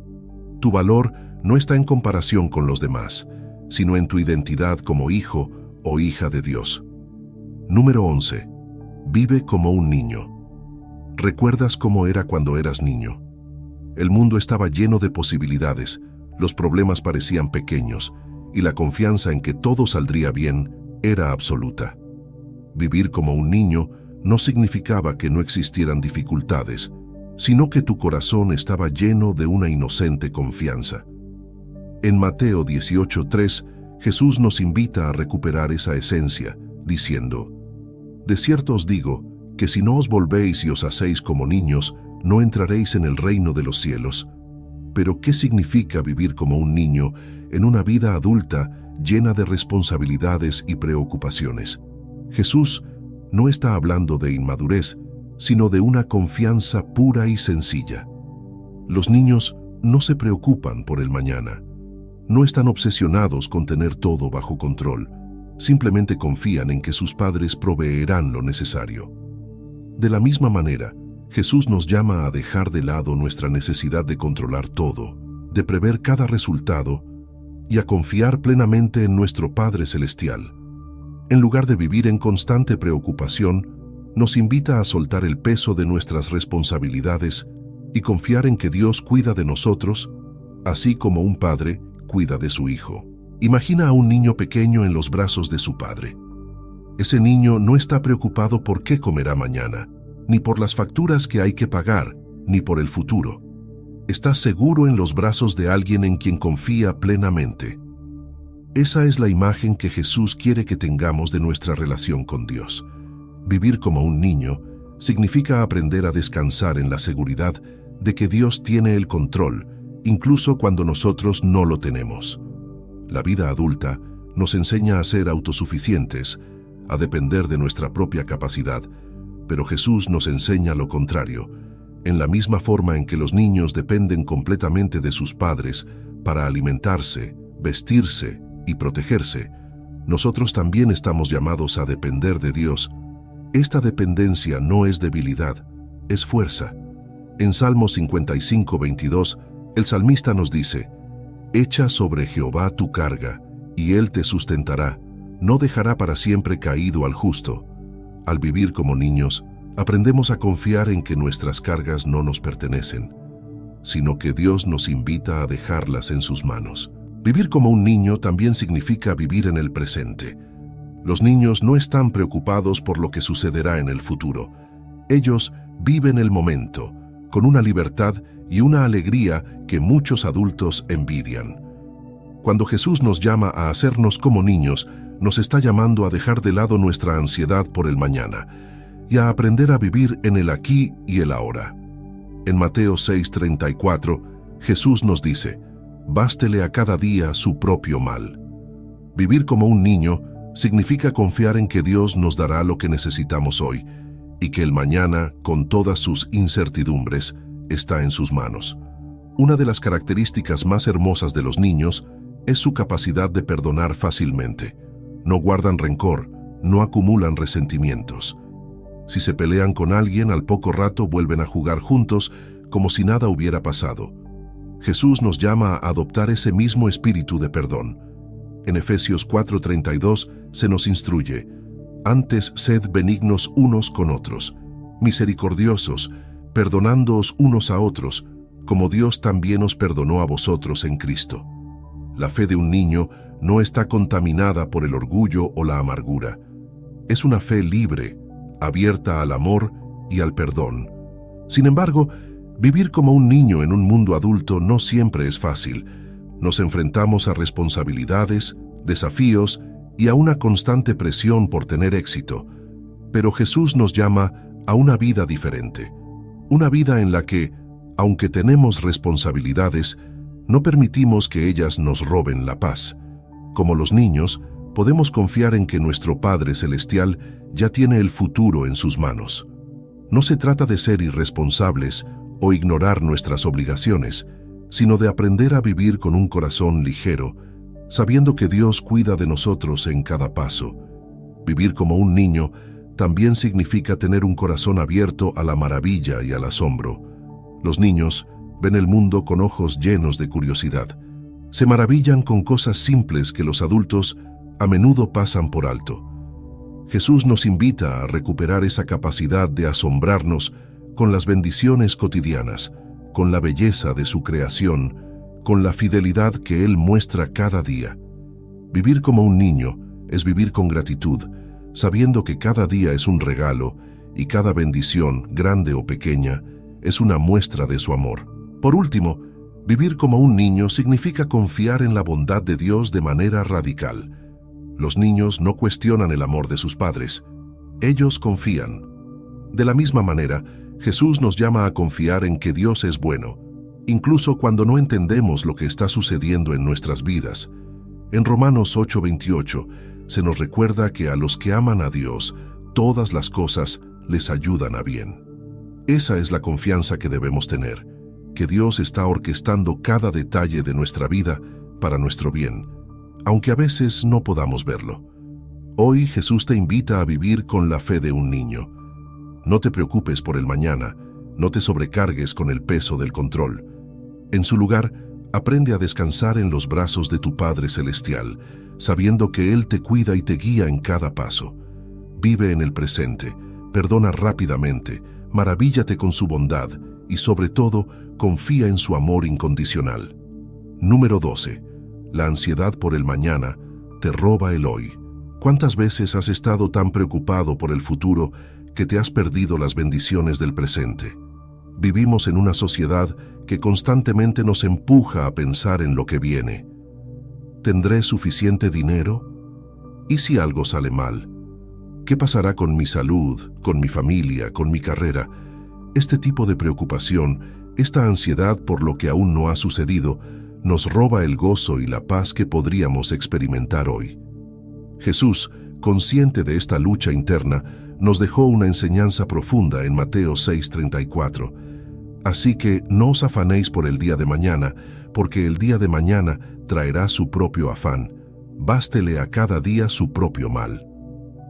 [SPEAKER 1] Tu valor no está en comparación con los demás, sino en tu identidad como hijo o hija de Dios. Número 11. Vive como un niño. ¿Recuerdas cómo era cuando eras niño? El mundo estaba lleno de posibilidades, los problemas parecían pequeños, y la confianza en que todo saldría bien era absoluta. Vivir como un niño no significaba que no existieran dificultades, sino que tu corazón estaba lleno de una inocente confianza. En Mateo 18:3, Jesús nos invita a recuperar esa esencia, diciendo: de cierto os digo, que si no os volvéis y os hacéis como niños, no entraréis en el reino de los cielos. Pero ¿qué significa vivir como un niño en una vida adulta llena de responsabilidades y preocupaciones? Jesús no está hablando de inmadurez, sino de una confianza pura y sencilla. Los niños no se preocupan por el mañana. No están obsesionados con tener todo bajo control. Simplemente confían en que sus padres proveerán lo necesario. De la misma manera, Jesús nos llama a dejar de lado nuestra necesidad de controlar todo, de prever cada resultado y a confiar plenamente en nuestro Padre Celestial. En lugar de vivir en constante preocupación, nos invita a soltar el peso de nuestras responsabilidades y confiar en que Dios cuida de nosotros, así como un padre cuida de su hijo. Imagina a un niño pequeño en los brazos de su padre. Ese niño no está preocupado por qué comerá mañana, ni por las facturas que hay que pagar, ni por el futuro. Está seguro en los brazos de alguien en quien confía plenamente. Esa es la imagen que Jesús quiere que tengamos de nuestra relación con Dios. Vivir como un niño significa aprender a descansar en la seguridad de que Dios tiene el control, incluso cuando nosotros no lo tenemos. La vida adulta nos enseña a ser autosuficientes, a depender de nuestra propia capacidad, pero Jesús nos enseña lo contrario. En la misma forma en que los niños dependen completamente de sus padres para alimentarse, vestirse y protegerse, nosotros también estamos llamados a depender de Dios. Esta dependencia no es debilidad, es fuerza. En Salmo 55:22, el salmista nos dice: «Echa sobre Jehová tu carga, y Él te sustentará, no dejará para siempre caído al justo». Al vivir como niños, aprendemos a confiar en que nuestras cargas no nos pertenecen, sino que Dios nos invita a dejarlas en sus manos. Vivir como un niño también significa vivir en el presente. Los niños no están preocupados por lo que sucederá en el futuro. Ellos viven el momento, con una libertad y una alegría que muchos adultos envidian. Cuando Jesús nos llama a hacernos como niños, nos está llamando a dejar de lado nuestra ansiedad por el mañana y a aprender a vivir en el aquí y el ahora. En Mateo 6:34, Jesús nos dice, bástele a cada día su propio mal. Vivir como un niño significa confiar en que Dios nos dará lo que necesitamos hoy y que el mañana, con todas sus incertidumbres, está en sus manos. Una de las características más hermosas de los niños es su capacidad de perdonar fácilmente. No guardan rencor, no acumulan resentimientos. Si se pelean con alguien, al poco rato vuelven a jugar juntos como si nada hubiera pasado. Jesús nos llama a adoptar ese mismo espíritu de perdón. En Efesios 4:32 se nos instruye, antes sed benignos unos con otros, misericordiosos, perdonándoos unos a otros, como Dios también os perdonó a vosotros en Cristo. La fe de un niño no está contaminada por el orgullo o la amargura. Es una fe libre, abierta al amor y al perdón. Sin embargo, vivir como un niño en un mundo adulto no siempre es fácil. Nos enfrentamos a responsabilidades, desafíos y a una constante presión por tener éxito. Pero Jesús nos llama a una vida diferente. Una vida en la que, aunque tenemos responsabilidades, no permitimos que ellas nos roben la paz. Como los niños, podemos confiar en que nuestro Padre Celestial ya tiene el futuro en sus manos. No se trata de ser irresponsables o ignorar nuestras obligaciones, sino de aprender a vivir con un corazón ligero, sabiendo que Dios cuida de nosotros en cada paso. Vivir como un niño también significa tener un corazón abierto a la maravilla y al asombro. Los niños ven el mundo con ojos llenos de curiosidad. Se maravillan con cosas simples que los adultos a menudo pasan por alto. Jesús nos invita a recuperar esa capacidad de asombrarnos con las bendiciones cotidianas, con la belleza de su creación, con la fidelidad que Él muestra cada día. Vivir como un niño es vivir con gratitud, sabiendo que cada día es un regalo y cada bendición, grande o pequeña, es una muestra de su amor. Por último, vivir como un niño significa confiar en la bondad de Dios de manera radical. Los niños no cuestionan el amor de sus padres, ellos confían. De la misma manera, Jesús nos llama a confiar en que Dios es bueno, incluso cuando no entendemos lo que está sucediendo en nuestras vidas. En Romanos 8:28 se nos recuerda que a los que aman a Dios, todas las cosas les ayudan a bien. Esa es la confianza que debemos tener, que Dios está orquestando cada detalle de nuestra vida para nuestro bien, aunque a veces no podamos verlo. Hoy Jesús te invita a vivir con la fe de un niño. No te preocupes por el mañana, no te sobrecargues con el peso del control. En su lugar, aprende a descansar en los brazos de tu Padre Celestial, sabiendo que Él te cuida y te guía en cada paso. Vive en el presente, perdona rápidamente, maravíllate con su bondad y sobre todo, confía en su amor incondicional. Número 12. La ansiedad por el mañana te roba el hoy. ¿Cuántas veces has estado tan preocupado por el futuro que te has perdido las bendiciones del presente? Vivimos en una sociedad que constantemente nos empuja a pensar en lo que viene. ¿Tendré suficiente dinero? ¿Y si algo sale mal? ¿Qué pasará con mi salud, con mi familia, con mi carrera? Este tipo de preocupación, esta ansiedad por lo que aún no ha sucedido, nos roba el gozo y la paz que podríamos experimentar hoy. Jesús, consciente de esta lucha interna, nos dejó una enseñanza profunda en Mateo 6:34. Así que no os afanéis por el día de mañana, porque el día de mañana traerá su propio afán. Bástele a cada día su propio mal.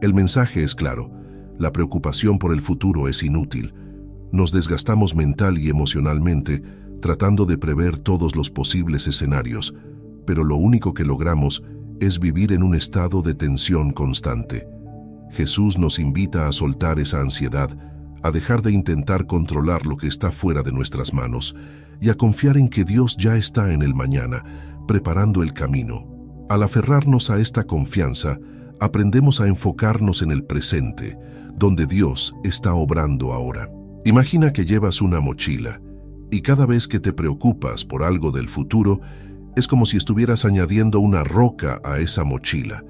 [SPEAKER 1] El mensaje es claro. La preocupación por el futuro es inútil. Nos desgastamos mental y emocionalmente tratando de prever todos los posibles escenarios, pero lo único que logramos es vivir en un estado de tensión constante. Jesús nos invita a soltar esa ansiedad, a dejar de intentar controlar lo que está fuera de nuestras manos y a confiar en que Dios ya está en el mañana, preparando el camino. Al aferrarnos a esta confianza, aprendemos a enfocarnos en el presente, donde Dios está obrando ahora. Imagina que llevas una mochila y cada vez que te preocupas por algo del futuro, es como si estuvieras añadiendo una roca a esa mochila.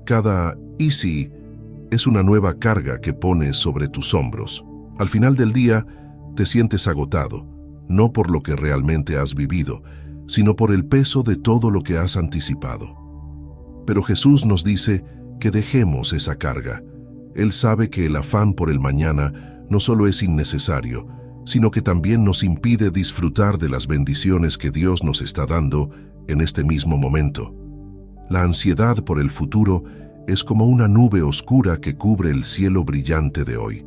[SPEAKER 1] Cada "y si" es una nueva carga que pones sobre tus hombros. Al final del día, te sientes agotado. no por lo que realmente has vivido, sino por el peso de todo lo que has anticipado. Pero Jesús nos dice que dejemos esa carga. Él sabe que el afán por el mañana no solo es innecesario, sino que también nos impide disfrutar de las bendiciones que Dios nos está dando en este mismo momento. La ansiedad por el futuro es como una nube oscura que cubre el cielo brillante de hoy.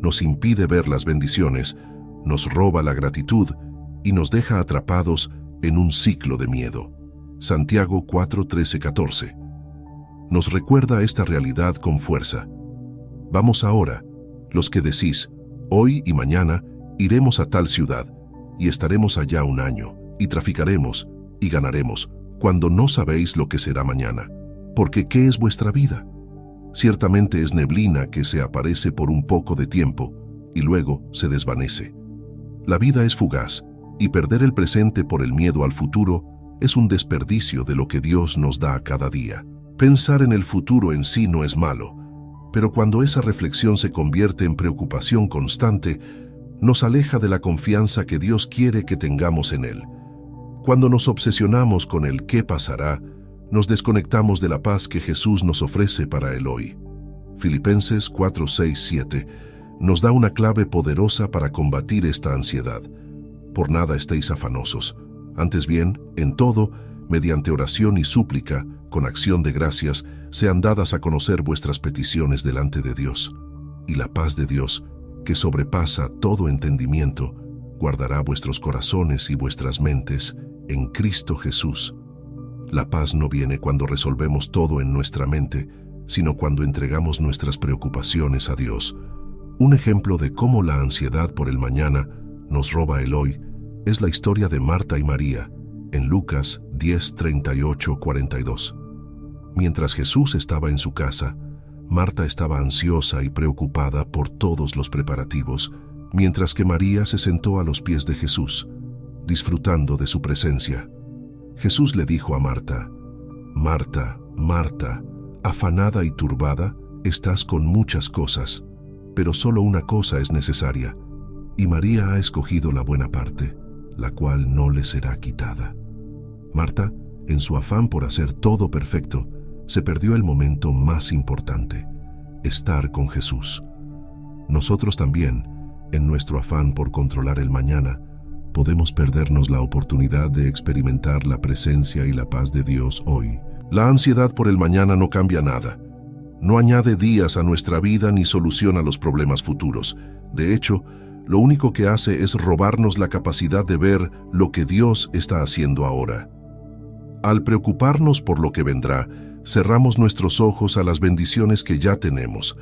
[SPEAKER 1] Nos impide ver las bendiciones, nos roba la gratitud y nos deja atrapados en un ciclo de miedo. Santiago 4:13-14. Nos recuerda esta realidad con fuerza. Vamos ahora, los que decís, hoy y mañana iremos a tal ciudad, y estaremos allá un año, y traficaremos, y ganaremos, cuando no sabéis lo que será mañana. Porque ¿qué es vuestra vida? Ciertamente es neblina que se aparece por un poco de tiempo, y luego se desvanece. La vida es fugaz, y perder el presente por el miedo al futuro es un desperdicio de lo que Dios nos da cada día. Pensar en el futuro en sí no es malo, pero cuando esa reflexión se convierte en preocupación constante, nos aleja de la confianza que Dios quiere que tengamos en Él. Cuando nos obsesionamos con el qué pasará, nos desconectamos de la paz que Jesús nos ofrece para el hoy. Filipenses 4:6-7 nos da una clave poderosa para combatir esta ansiedad. Por nada estéis afanosos. Antes bien, en todo, mediante oración y súplica, con acción de gracias, sean dadas a conocer vuestras peticiones delante de Dios. Y la paz de Dios, que sobrepasa todo entendimiento, guardará vuestros corazones y vuestras mentes en Cristo Jesús. La paz no viene cuando resolvemos todo en nuestra mente, sino cuando entregamos nuestras preocupaciones a Dios. Un ejemplo de cómo la ansiedad por el mañana nos roba el hoy es la historia de Marta y María, en Lucas 10:38-42. Mientras Jesús estaba en su casa, Marta estaba ansiosa y preocupada por todos los preparativos, mientras que María se sentó a los pies de Jesús, disfrutando de su presencia. Jesús le dijo a Marta, «Marta, Marta, afanada y turbada, estás con muchas cosas, pero solo una cosa es necesaria, y María ha escogido la buena parte, la cual no le será quitada». Marta, en su afán por hacer todo perfecto, se perdió el momento más importante, estar con Jesús. Nosotros también, en nuestro afán por controlar el mañana, podemos perdernos la oportunidad de experimentar la presencia y la paz de Dios hoy. La ansiedad por el mañana no cambia nada. No añade días a nuestra vida ni soluciona los problemas futuros. De hecho, lo único que hace es robarnos la capacidad de ver lo que Dios está haciendo ahora. Al preocuparnos por lo que vendrá, cerramos nuestros ojos a las bendiciones que ya tenemos.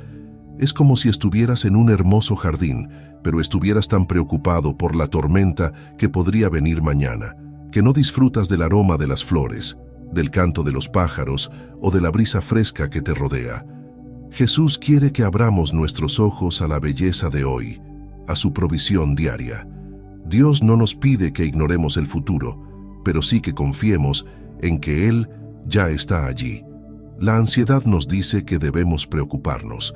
[SPEAKER 1] Es como si estuvieras en un hermoso jardín, pero estuvieras tan preocupado por la tormenta que podría venir mañana, que no disfrutas del aroma de las flores, del canto de los pájaros o de la brisa fresca que te rodea. Jesús quiere que abramos nuestros ojos a la belleza de hoy, a su provisión diaria. Dios no nos pide que ignoremos el futuro, pero sí que confiemos en que Él ya está allí. La ansiedad nos dice que debemos preocuparnos,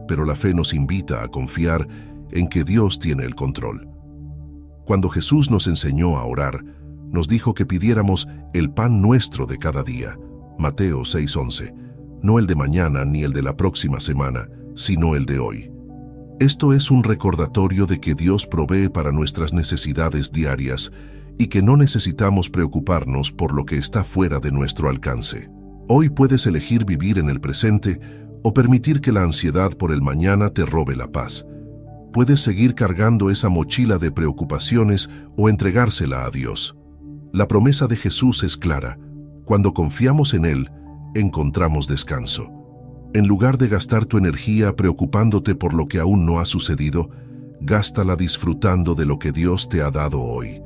[SPEAKER 1] pero la fe nos invita a confiar en que Dios tiene el control. Cuando Jesús nos enseñó a orar, nos dijo que pidiéramos el pan nuestro de cada día, Mateo 6:11, no el de mañana ni el de la próxima semana, sino el de hoy. Esto es un recordatorio de que Dios provee para nuestras necesidades diarias y que no necesitamos preocuparnos por lo que está fuera de nuestro alcance. Hoy puedes elegir vivir en el presente o permitir que la ansiedad por el mañana te robe la paz. Puedes seguir cargando esa mochila de preocupaciones o entregársela a Dios. La promesa de Jesús es clara. Cuando confiamos en Él, encontramos descanso. En lugar de gastar tu energía preocupándote por lo que aún no ha sucedido, gástala disfrutando de lo que Dios te ha dado hoy.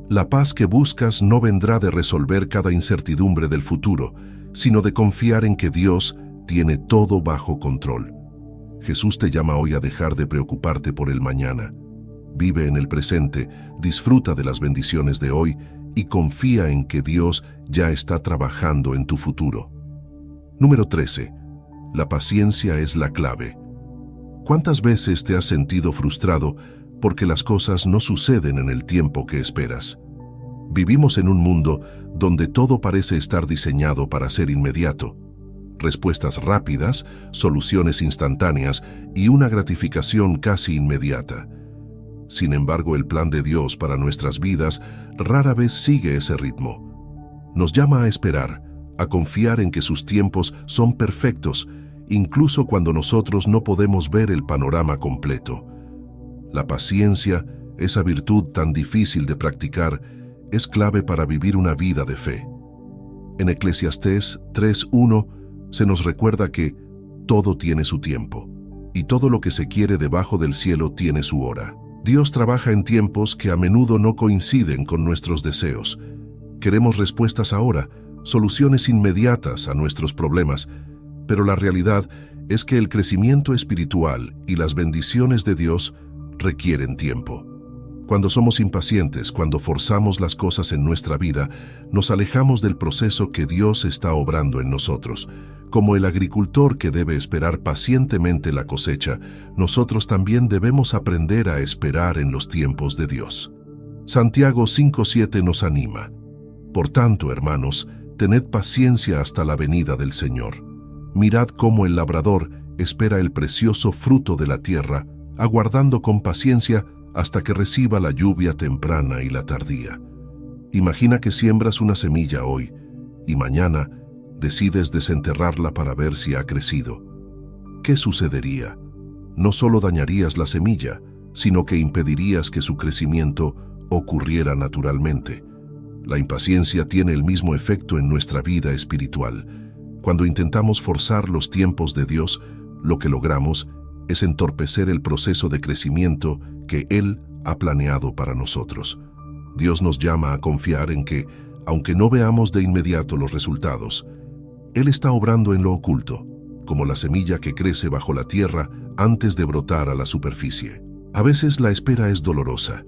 [SPEAKER 1] La paz que buscas no vendrá de resolver cada incertidumbre del futuro, sino de confiar en que Dios tiene todo bajo control. Jesús te llama hoy a dejar de preocuparte por el mañana. Vive en el presente, disfruta de las bendiciones de hoy y confía en que Dios ya está trabajando en tu futuro. Número 13. La paciencia es la clave. ¿Cuántas veces te has sentido frustrado porque las cosas no suceden en el tiempo que esperas. Vivimos en un mundo donde todo parece estar diseñado para ser inmediato. Respuestas rápidas, soluciones instantáneas y una gratificación casi inmediata. Sin embargo, el plan de Dios para nuestras vidas rara vez sigue ese ritmo. Nos llama a esperar, a confiar en que sus tiempos son perfectos, incluso cuando nosotros no podemos ver el panorama completo. La paciencia, esa virtud tan difícil de practicar, es clave para vivir una vida de fe. En Eclesiastés 3:1 se nos recuerda que todo tiene su tiempo, y todo lo que se quiere debajo del cielo tiene su hora. Dios trabaja en tiempos que a menudo no coinciden con nuestros deseos. Queremos respuestas ahora, soluciones inmediatas a nuestros problemas, pero la realidad es que el crecimiento espiritual y las bendiciones de Dios requieren tiempo. Cuando somos impacientes, cuando forzamos las cosas en nuestra vida, nos alejamos del proceso que Dios está obrando en nosotros. Como el agricultor que debe esperar pacientemente la cosecha, nosotros también debemos aprender a esperar en los tiempos de Dios. Santiago 5:7 nos anima. Por tanto, hermanos, tened paciencia hasta la venida del Señor. Mirad cómo el labrador espera el precioso fruto de la tierra, aguardando con paciencia hasta que reciba la lluvia temprana y la tardía. Imagina que siembras una semilla hoy y mañana decides desenterrarla para ver si ha crecido. ¿Qué sucedería? No solo dañarías la semilla, sino que impedirías que su crecimiento ocurriera naturalmente. La impaciencia tiene el mismo efecto en nuestra vida espiritual. Cuando intentamos forzar los tiempos de Dios, lo que logramos es entorpecer el proceso de crecimiento que Él ha planeado para nosotros. Dios nos llama a confiar en que, aunque no veamos de inmediato los resultados, Él está obrando en lo oculto, como la semilla que crece bajo la tierra antes de brotar a la superficie. A veces la espera es dolorosa.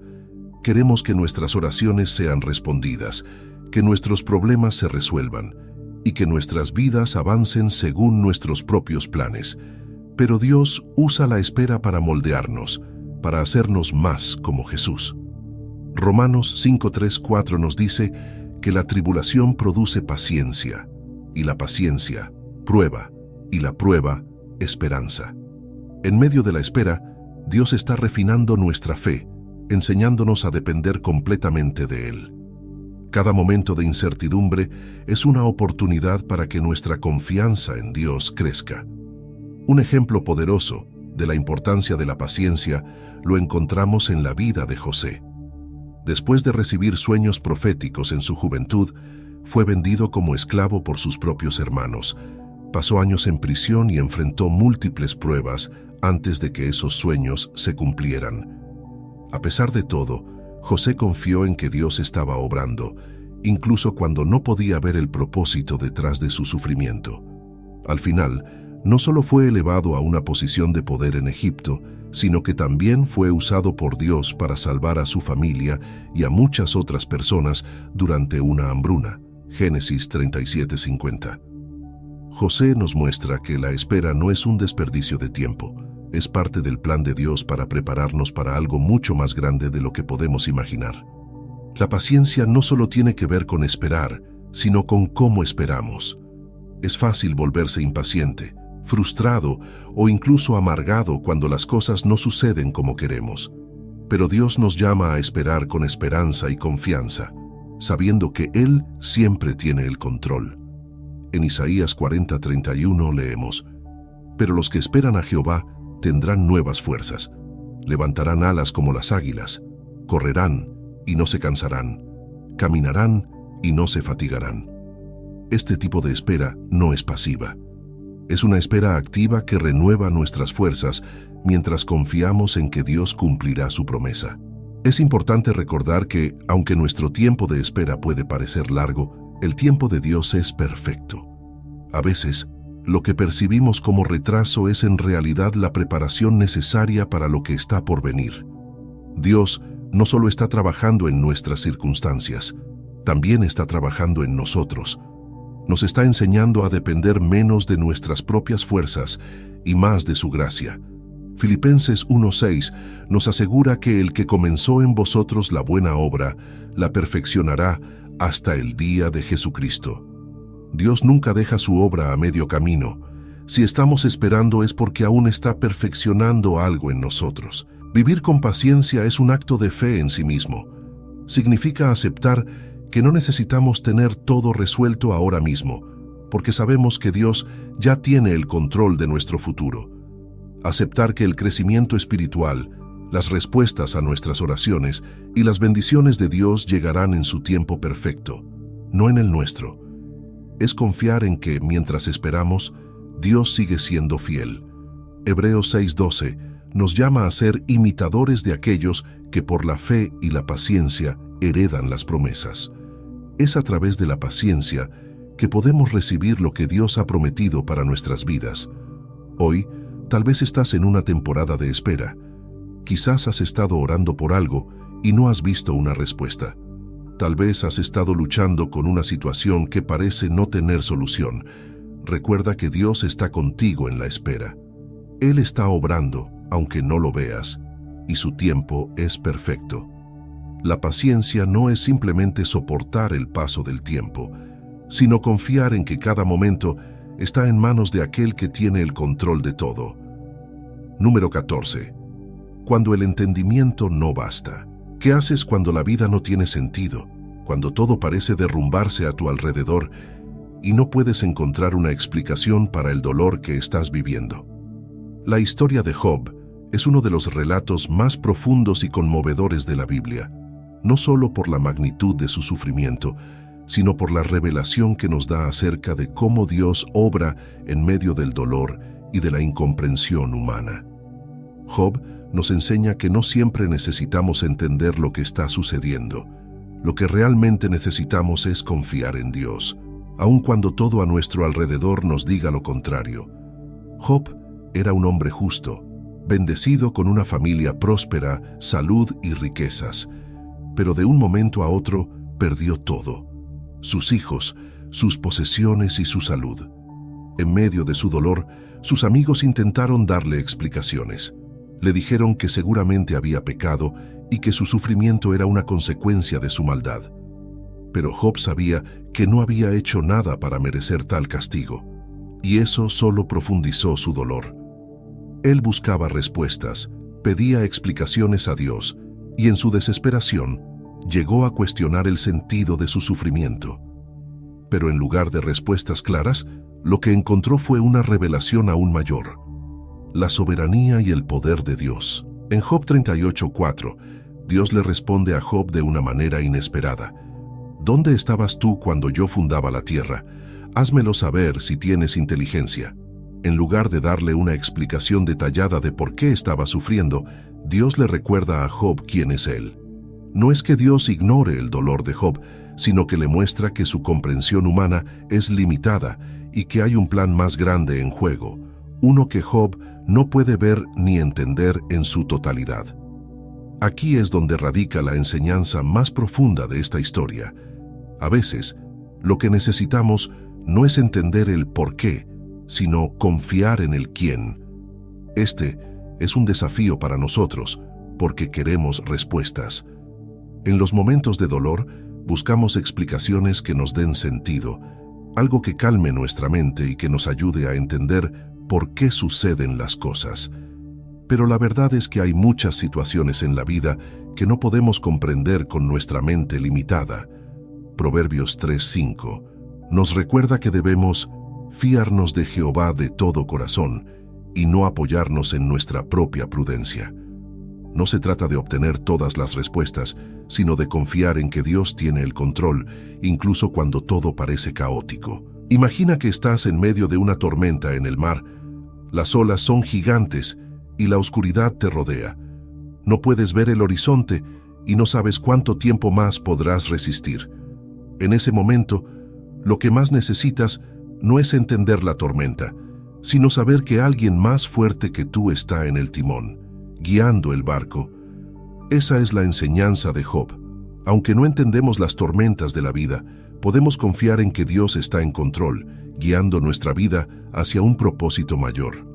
[SPEAKER 1] Queremos que nuestras oraciones sean respondidas, que nuestros problemas se resuelvan y que nuestras vidas avancen según nuestros propios planes. Pero Dios usa la espera para moldearnos, para hacernos más como Jesús. Romanos 5:3-4 nos dice que la tribulación produce paciencia, y la paciencia, prueba, y la prueba, esperanza. En medio de la espera, Dios está refinando nuestra fe, enseñándonos a depender completamente de Él. Cada momento de incertidumbre es una oportunidad para que nuestra confianza en Dios crezca. Un ejemplo poderoso de la importancia de la paciencia lo encontramos en la vida de José. Después de recibir sueños proféticos en su juventud, fue vendido como esclavo por sus propios hermanos. Pasó años en prisión y enfrentó múltiples pruebas antes de que esos sueños se cumplieran. A pesar de todo, José confió en que Dios estaba obrando, incluso cuando no podía ver el propósito detrás de su sufrimiento. Al final, no solo fue elevado a una posición de poder en Egipto, sino que también fue usado por Dios para salvar a su familia y a muchas otras personas durante una hambruna. Génesis 37:50. José nos muestra que la espera no es un desperdicio de tiempo, es parte del plan de Dios para prepararnos para algo mucho más grande de lo que podemos imaginar. La paciencia no solo tiene que ver con esperar, sino con cómo esperamos. Es fácil volverse impaciente, frustrado o incluso amargado cuando las cosas no suceden como queremos. Pero Dios nos llama a esperar con esperanza y confianza, sabiendo que Él siempre tiene el control. En Isaías 40:31 leemos: «Pero los que esperan a Jehová tendrán nuevas fuerzas, levantarán alas como las águilas, correrán y no se cansarán, caminarán y no se fatigarán». Este tipo de espera no es pasiva. Es una espera activa que renueva nuestras fuerzas mientras confiamos en que Dios cumplirá su promesa. Es importante recordar que, aunque nuestro tiempo de espera puede parecer largo, el tiempo de Dios es perfecto. A veces, lo que percibimos como retraso es en realidad la preparación necesaria para lo que está por venir. Dios no solo está trabajando en nuestras circunstancias, también está trabajando en nosotros. Nos está enseñando a depender menos de nuestras propias fuerzas y más de su gracia. Filipenses 1:6 nos asegura que el que comenzó en vosotros la buena obra, la perfeccionará hasta el día de Jesucristo. Dios nunca deja su obra a medio camino. Si estamos esperando es porque aún está perfeccionando algo en nosotros. Vivir con paciencia es un acto de fe en sí mismo. Significa aceptar que no necesitamos tener todo resuelto ahora mismo, porque sabemos que Dios ya tiene el control de nuestro futuro. Aceptar que el crecimiento espiritual, las respuestas a nuestras oraciones y las bendiciones de Dios llegarán en su tiempo perfecto, no en el nuestro. Es confiar en que, mientras esperamos, Dios sigue siendo fiel. Hebreos 6:12 nos llama a ser imitadores de aquellos que por la fe y la paciencia heredan las promesas. Es a través de la paciencia que podemos recibir lo que Dios ha prometido para nuestras vidas. Hoy, tal vez estás en una temporada de espera. Quizás has estado orando por algo y no has visto una respuesta. Tal vez has estado luchando con una situación que parece no tener solución. Recuerda que Dios está contigo en la espera. Él está obrando, aunque no lo veas, y su tiempo es perfecto. La paciencia no es simplemente soportar el paso del tiempo, sino confiar en que cada momento está en manos de aquel que tiene el control de todo. Número 14. Cuando el entendimiento no basta. ¿Qué haces cuando la vida no tiene sentido? Cuando todo parece derrumbarse a tu alrededor y no puedes encontrar una explicación para el dolor que estás viviendo. La historia de Job es uno de los relatos más profundos y conmovedores de la Biblia, no solo por la magnitud de su sufrimiento, sino por la revelación que nos da acerca de cómo Dios obra en medio del dolor y de la incomprensión humana. Job nos enseña que no siempre necesitamos entender lo que está sucediendo. Lo que realmente necesitamos es confiar en Dios, aun cuando todo a nuestro alrededor nos diga lo contrario. Job era un hombre justo, bendecido con una familia próspera, salud y riquezas, pero de un momento a otro perdió todo: sus hijos, sus posesiones y su salud. En medio de su dolor, sus amigos intentaron darle explicaciones. Le dijeron que seguramente había pecado y que su sufrimiento era una consecuencia de su maldad. Pero Job sabía que no había hecho nada para merecer tal castigo, y eso solo profundizó su dolor. Él buscaba respuestas, pedía explicaciones a Dios, y en su desesperación llegó a cuestionar el sentido de su sufrimiento. Pero en lugar de respuestas claras, lo que encontró fue una revelación aún mayor: la soberanía y el poder de Dios. En Job 38:4, Dios le responde a Job de una manera inesperada: ¿Dónde estabas tú cuando yo fundaba la tierra? Házmelo saber si tienes inteligencia. En lugar de darle una explicación detallada de por qué estaba sufriendo, Dios le recuerda a Job quién es Él. No es que Dios ignore el dolor de Job, sino que le muestra que su comprensión humana es limitada y que hay un plan más grande en juego, uno que Job no puede ver ni entender en su totalidad. Aquí es donde radica la enseñanza más profunda de esta historia. A veces, lo que necesitamos no es entender el por qué, sino confiar en el quién. Este es un desafío para nosotros, porque queremos respuestas. En los momentos de dolor, buscamos explicaciones que nos den sentido, algo que calme nuestra mente y que nos ayude a entender por qué suceden las cosas. Pero la verdad es que hay muchas situaciones en la vida que no podemos comprender con nuestra mente limitada. Proverbios 3:5 nos recuerda que debemos fiarnos de Jehová de todo corazón y no apoyarnos en nuestra propia prudencia. No se trata de obtener todas las respuestas, sino de confiar en que Dios tiene el control, incluso cuando todo parece caótico. Imagina que estás en medio de una tormenta en el mar. Las olas son gigantes y la oscuridad te rodea. No puedes ver el horizonte y no sabes cuánto tiempo más podrás resistir. En ese momento, lo que más necesitas no es entender la tormenta, sino saber que alguien más fuerte que tú está en el timón, guiando el barco. Esa es la enseñanza de Job. Aunque no entendemos las tormentas de la vida, podemos confiar en que Dios está en control, guiando nuestra vida hacia un propósito mayor.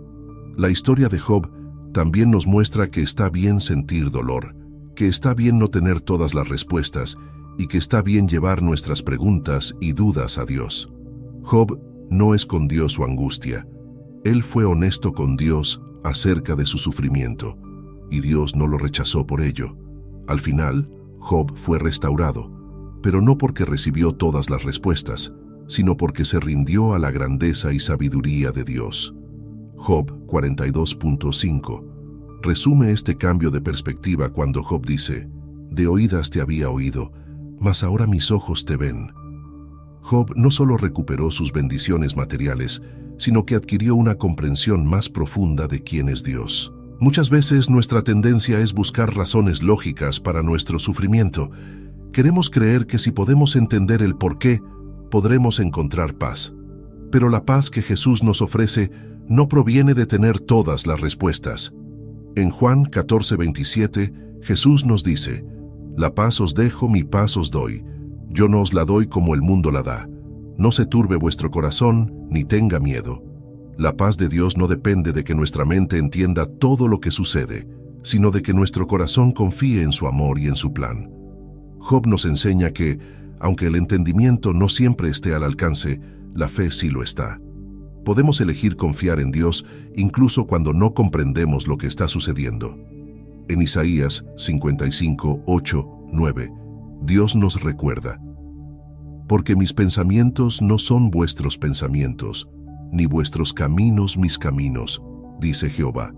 [SPEAKER 1] La historia de Job también nos muestra que está bien sentir dolor, que está bien no tener todas las respuestas y que está bien llevar nuestras preguntas y dudas a Dios. Job no escondió su angustia. Él fue honesto con Dios acerca de su sufrimiento, y Dios no lo rechazó por ello. Al final, Job fue restaurado, pero no porque recibió todas las respuestas, sino porque se rindió a la grandeza y sabiduría de Dios. Job 42.5 resume este cambio de perspectiva cuando Job dice: «De oídas te había oído, mas ahora mis ojos te ven». Job no solo recuperó sus bendiciones materiales, sino que adquirió una comprensión más profunda de quién es Dios. Muchas veces nuestra tendencia es buscar razones lógicas para nuestro sufrimiento. Queremos creer que si podemos entender el porqué, podremos encontrar paz. Pero la paz que Jesús nos ofrece no proviene de tener todas las respuestas. En Juan 14:27, Jesús nos dice: «La paz os dejo, mi paz os doy. Yo no os la doy como el mundo la da. No se turbe vuestro corazón, ni tenga miedo». La paz de Dios no depende de que nuestra mente entienda todo lo que sucede, sino de que nuestro corazón confíe en su amor y en su plan. Job nos enseña que, aunque el entendimiento no siempre esté al alcance, la fe sí lo está. Podemos elegir confiar en Dios incluso cuando no comprendemos lo que está sucediendo. En Isaías 55:8-9, Dios nos recuerda: «Porque mis pensamientos no son vuestros pensamientos, ni vuestros caminos mis caminos, dice Jehová.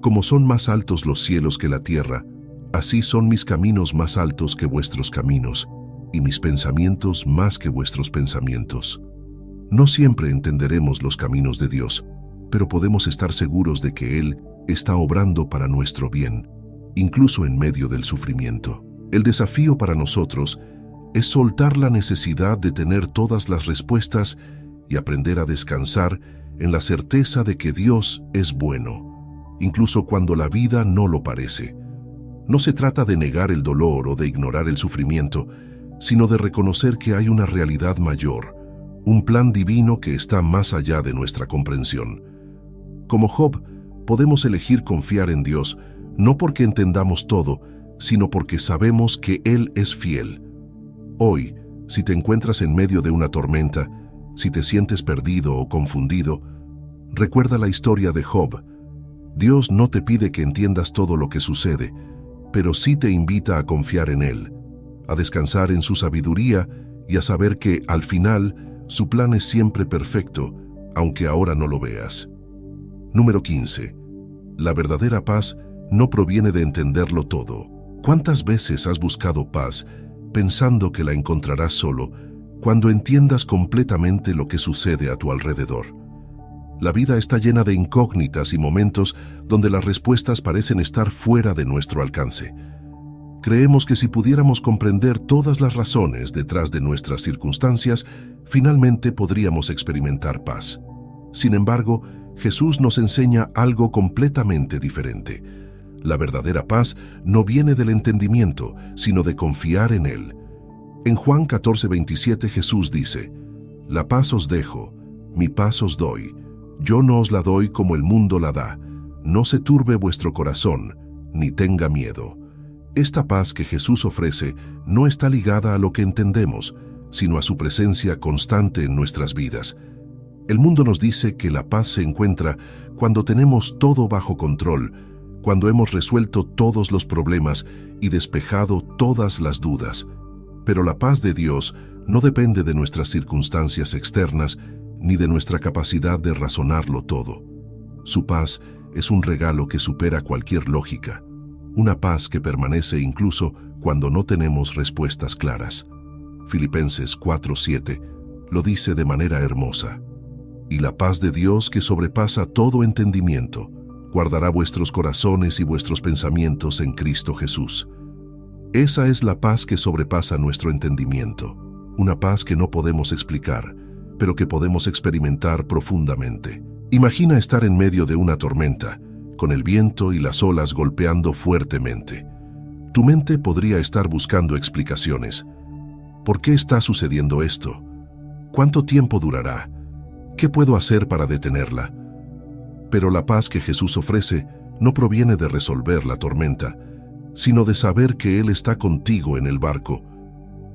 [SPEAKER 1] Como son más altos los cielos que la tierra, así son mis caminos más altos que vuestros caminos, y mis pensamientos más que vuestros pensamientos». No siempre entenderemos los caminos de Dios, pero podemos estar seguros de que Él está obrando para nuestro bien, incluso en medio del sufrimiento. El desafío para nosotros es soltar la necesidad de tener todas las respuestas y aprender a descansar en la certeza de que Dios es bueno, incluso cuando la vida no lo parece. No se trata de negar el dolor o de ignorar el sufrimiento, sino de reconocer que hay una realidad mayor, un plan divino que está más allá de nuestra comprensión. Como Job, podemos elegir confiar en Dios, no porque entendamos todo, sino porque sabemos que Él es fiel. Hoy, si te encuentras en medio de una tormenta, si te sientes perdido o confundido, recuerda la historia de Job. Dios no te pide que entiendas todo lo que sucede, pero sí te invita a confiar en Él, a descansar en su sabiduría y a saber que, al final, su plan es siempre perfecto, aunque ahora no lo veas. Número 15. La verdadera paz no proviene de entenderlo todo. ¿Cuántas veces has buscado paz pensando que la encontrarás solo cuando entiendas completamente lo que sucede a tu alrededor? La vida está llena de incógnitas y momentos donde las respuestas parecen estar fuera de nuestro alcance. Creemos que si pudiéramos comprender todas las razones detrás de nuestras circunstancias, finalmente podríamos experimentar paz. Sin embargo, Jesús nos enseña algo completamente diferente. La verdadera paz no viene del entendimiento, sino de confiar en Él. En Juan 14:27 Jesús dice: «La paz os dejo, mi paz os doy. Yo no os la doy como el mundo la da. No se turbe vuestro corazón, ni tenga miedo». Esta paz que Jesús ofrece no está ligada a lo que entendemos, sino a su presencia constante en nuestras vidas. El mundo nos dice que la paz se encuentra cuando tenemos todo bajo control, cuando hemos resuelto todos los problemas y despejado todas las dudas. Pero la paz de Dios no depende de nuestras circunstancias externas ni de nuestra capacidad de razonarlo todo. Su paz es un regalo que supera cualquier lógica, una paz que permanece incluso cuando no tenemos respuestas claras. Filipenses 4:7 lo dice de manera hermosa: «Y la paz de Dios que sobrepasa todo entendimiento, guardará vuestros corazones y vuestros pensamientos en Cristo Jesús». Esa es la paz que sobrepasa nuestro entendimiento, una paz que no podemos explicar, pero que podemos experimentar profundamente. Imagina estar en medio de una tormenta, con el viento y las olas golpeando fuertemente. Tu mente podría estar buscando explicaciones. ¿Por qué está sucediendo esto? ¿Cuánto tiempo durará? ¿Qué puedo hacer para detenerla? Pero la paz que Jesús ofrece no proviene de resolver la tormenta, sino de saber que Él está contigo en el barco.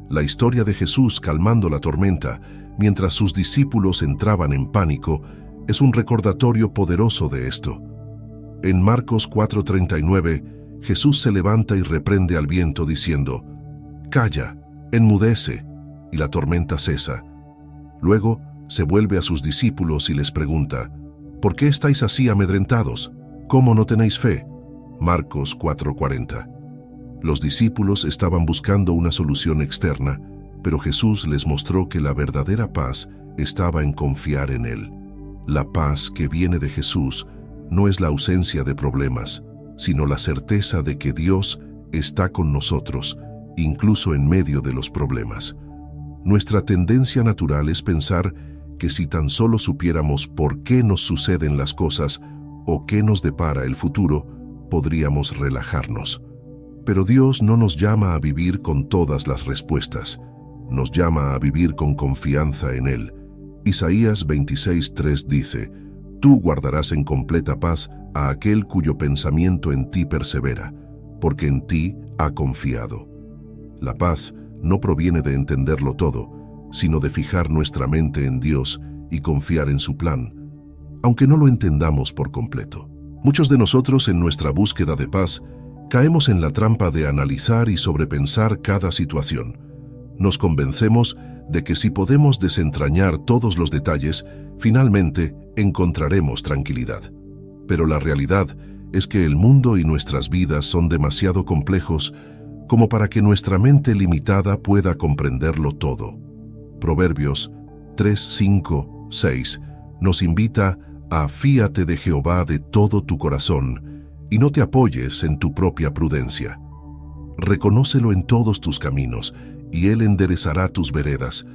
[SPEAKER 1] La historia de Jesús calmando la tormenta mientras sus discípulos entraban en pánico es un recordatorio poderoso de esto. En Marcos 4:39, Jesús se levanta y reprende al viento diciendo: «Calla, enmudece», y la tormenta cesa. Luego se vuelve a sus discípulos y les pregunta: «¿Por qué estáis así amedrentados? ¿Cómo no tenéis fe?». Marcos 4:40. Los discípulos estaban buscando una solución externa, pero Jesús les mostró que la verdadera paz estaba en confiar en Él. La paz que viene de Jesús no es la ausencia de problemas, sino la certeza de que Dios está con nosotros, incluso en medio de los problemas. Nuestra tendencia natural es pensar que si tan solo supiéramos por qué nos suceden las cosas o qué nos depara el futuro, podríamos relajarnos. Pero Dios no nos llama a vivir con todas las respuestas. Nos llama a vivir con confianza en Él. Isaías 26:3 dice: «Tú guardarás en completa paz a aquel cuyo pensamiento en ti persevera, porque en ti ha confiado». La paz no proviene de entenderlo todo, sino de fijar nuestra mente en Dios y confiar en su plan, aunque no lo entendamos por completo. Muchos de nosotros en nuestra búsqueda de paz caemos en la trampa de analizar y sobrepensar cada situación. Nos convencemos de que si podemos desentrañar todos los detalles, finalmente encontraremos tranquilidad. Pero la realidad es que el mundo y nuestras vidas son demasiado complejos como para que nuestra mente limitada pueda comprenderlo todo. Proverbios 3, 5, 6 nos invita a: «Fíate de Jehová de todo tu corazón, y no te apoyes en tu propia prudencia. Reconócelo en todos tus caminos, y Él enderezará tus veredas».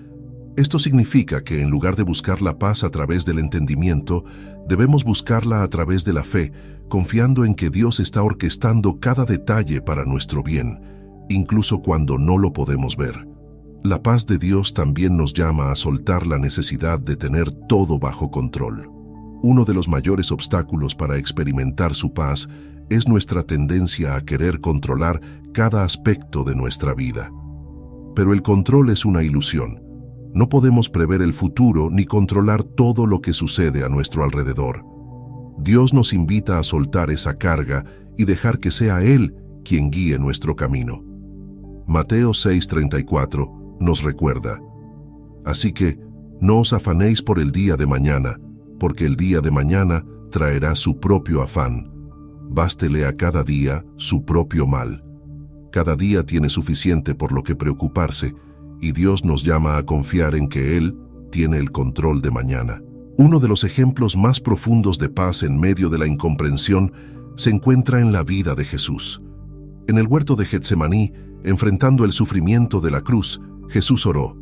[SPEAKER 1] Esto significa que en lugar de buscar la paz a través del entendimiento, debemos buscarla a través de la fe, confiando en que Dios está orquestando cada detalle para nuestro bien, incluso cuando no lo podemos ver. La paz de Dios también nos llama a soltar la necesidad de tener todo bajo control. Uno de los mayores obstáculos para experimentar su paz es nuestra tendencia a querer controlar cada aspecto de nuestra vida. Pero el control es una ilusión. No podemos prever el futuro ni controlar todo lo que sucede a nuestro alrededor. Dios nos invita a soltar esa carga y dejar que sea Él quien guíe nuestro camino. Mateo 6:34 nos recuerda: «Así que no os afanéis por el día de mañana, porque el día de mañana traerá su propio afán. Bástele a cada día su propio mal». Cada día tiene suficiente por lo que preocuparse, y Dios nos llama a confiar en que Él tiene el control de mañana. Uno de los ejemplos más profundos de paz en medio de la incomprensión se encuentra en la vida de Jesús. En el huerto de Getsemaní, enfrentando el sufrimiento de la cruz, Jesús oró: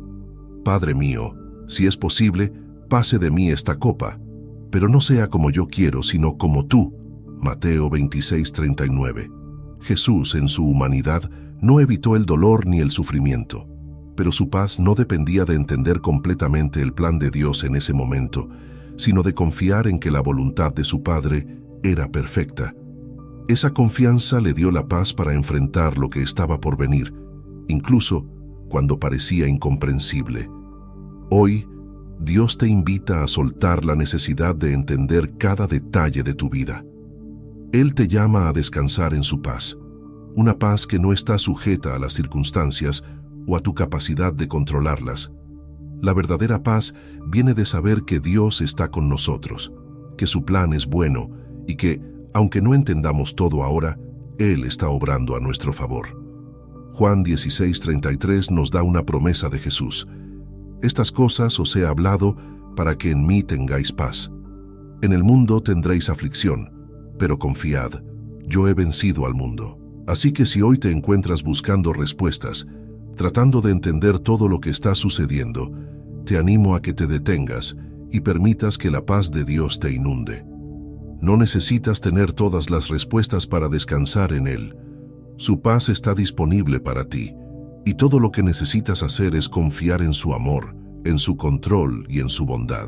[SPEAKER 1] «Padre mío, si es posible, pase de mí esta copa, pero no sea como yo quiero, sino como tú». Mateo 26:39. Jesús, en su humanidad, no evitó el dolor ni el sufrimiento, pero su paz no dependía de entender completamente el plan de Dios en ese momento, sino de confiar en que la voluntad de su Padre era perfecta. Esa confianza le dio la paz para enfrentar lo que estaba por venir, incluso cuando parecía incomprensible. Hoy, Dios te invita a soltar la necesidad de entender cada detalle de tu vida. Él te llama a descansar en su paz, una paz que no está sujeta a las circunstancias o a tu capacidad de controlarlas. La verdadera paz viene de saber que Dios está con nosotros, que su plan es bueno y que, aunque no entendamos todo ahora, Él está obrando a nuestro favor. Juan 16:33 nos da una promesa de Jesús: «Estas cosas os he hablado para que en mí tengáis paz. En el mundo tendréis aflicción, pero confiad, yo he vencido al mundo». Así que si hoy te encuentras buscando respuestas, tratando de entender todo lo que está sucediendo, te animo a que te detengas y permitas que la paz de Dios te inunde. No necesitas tener todas las respuestas para descansar en Él. Su paz está disponible para ti, y todo lo que necesitas hacer es confiar en su amor, en su control y en su bondad.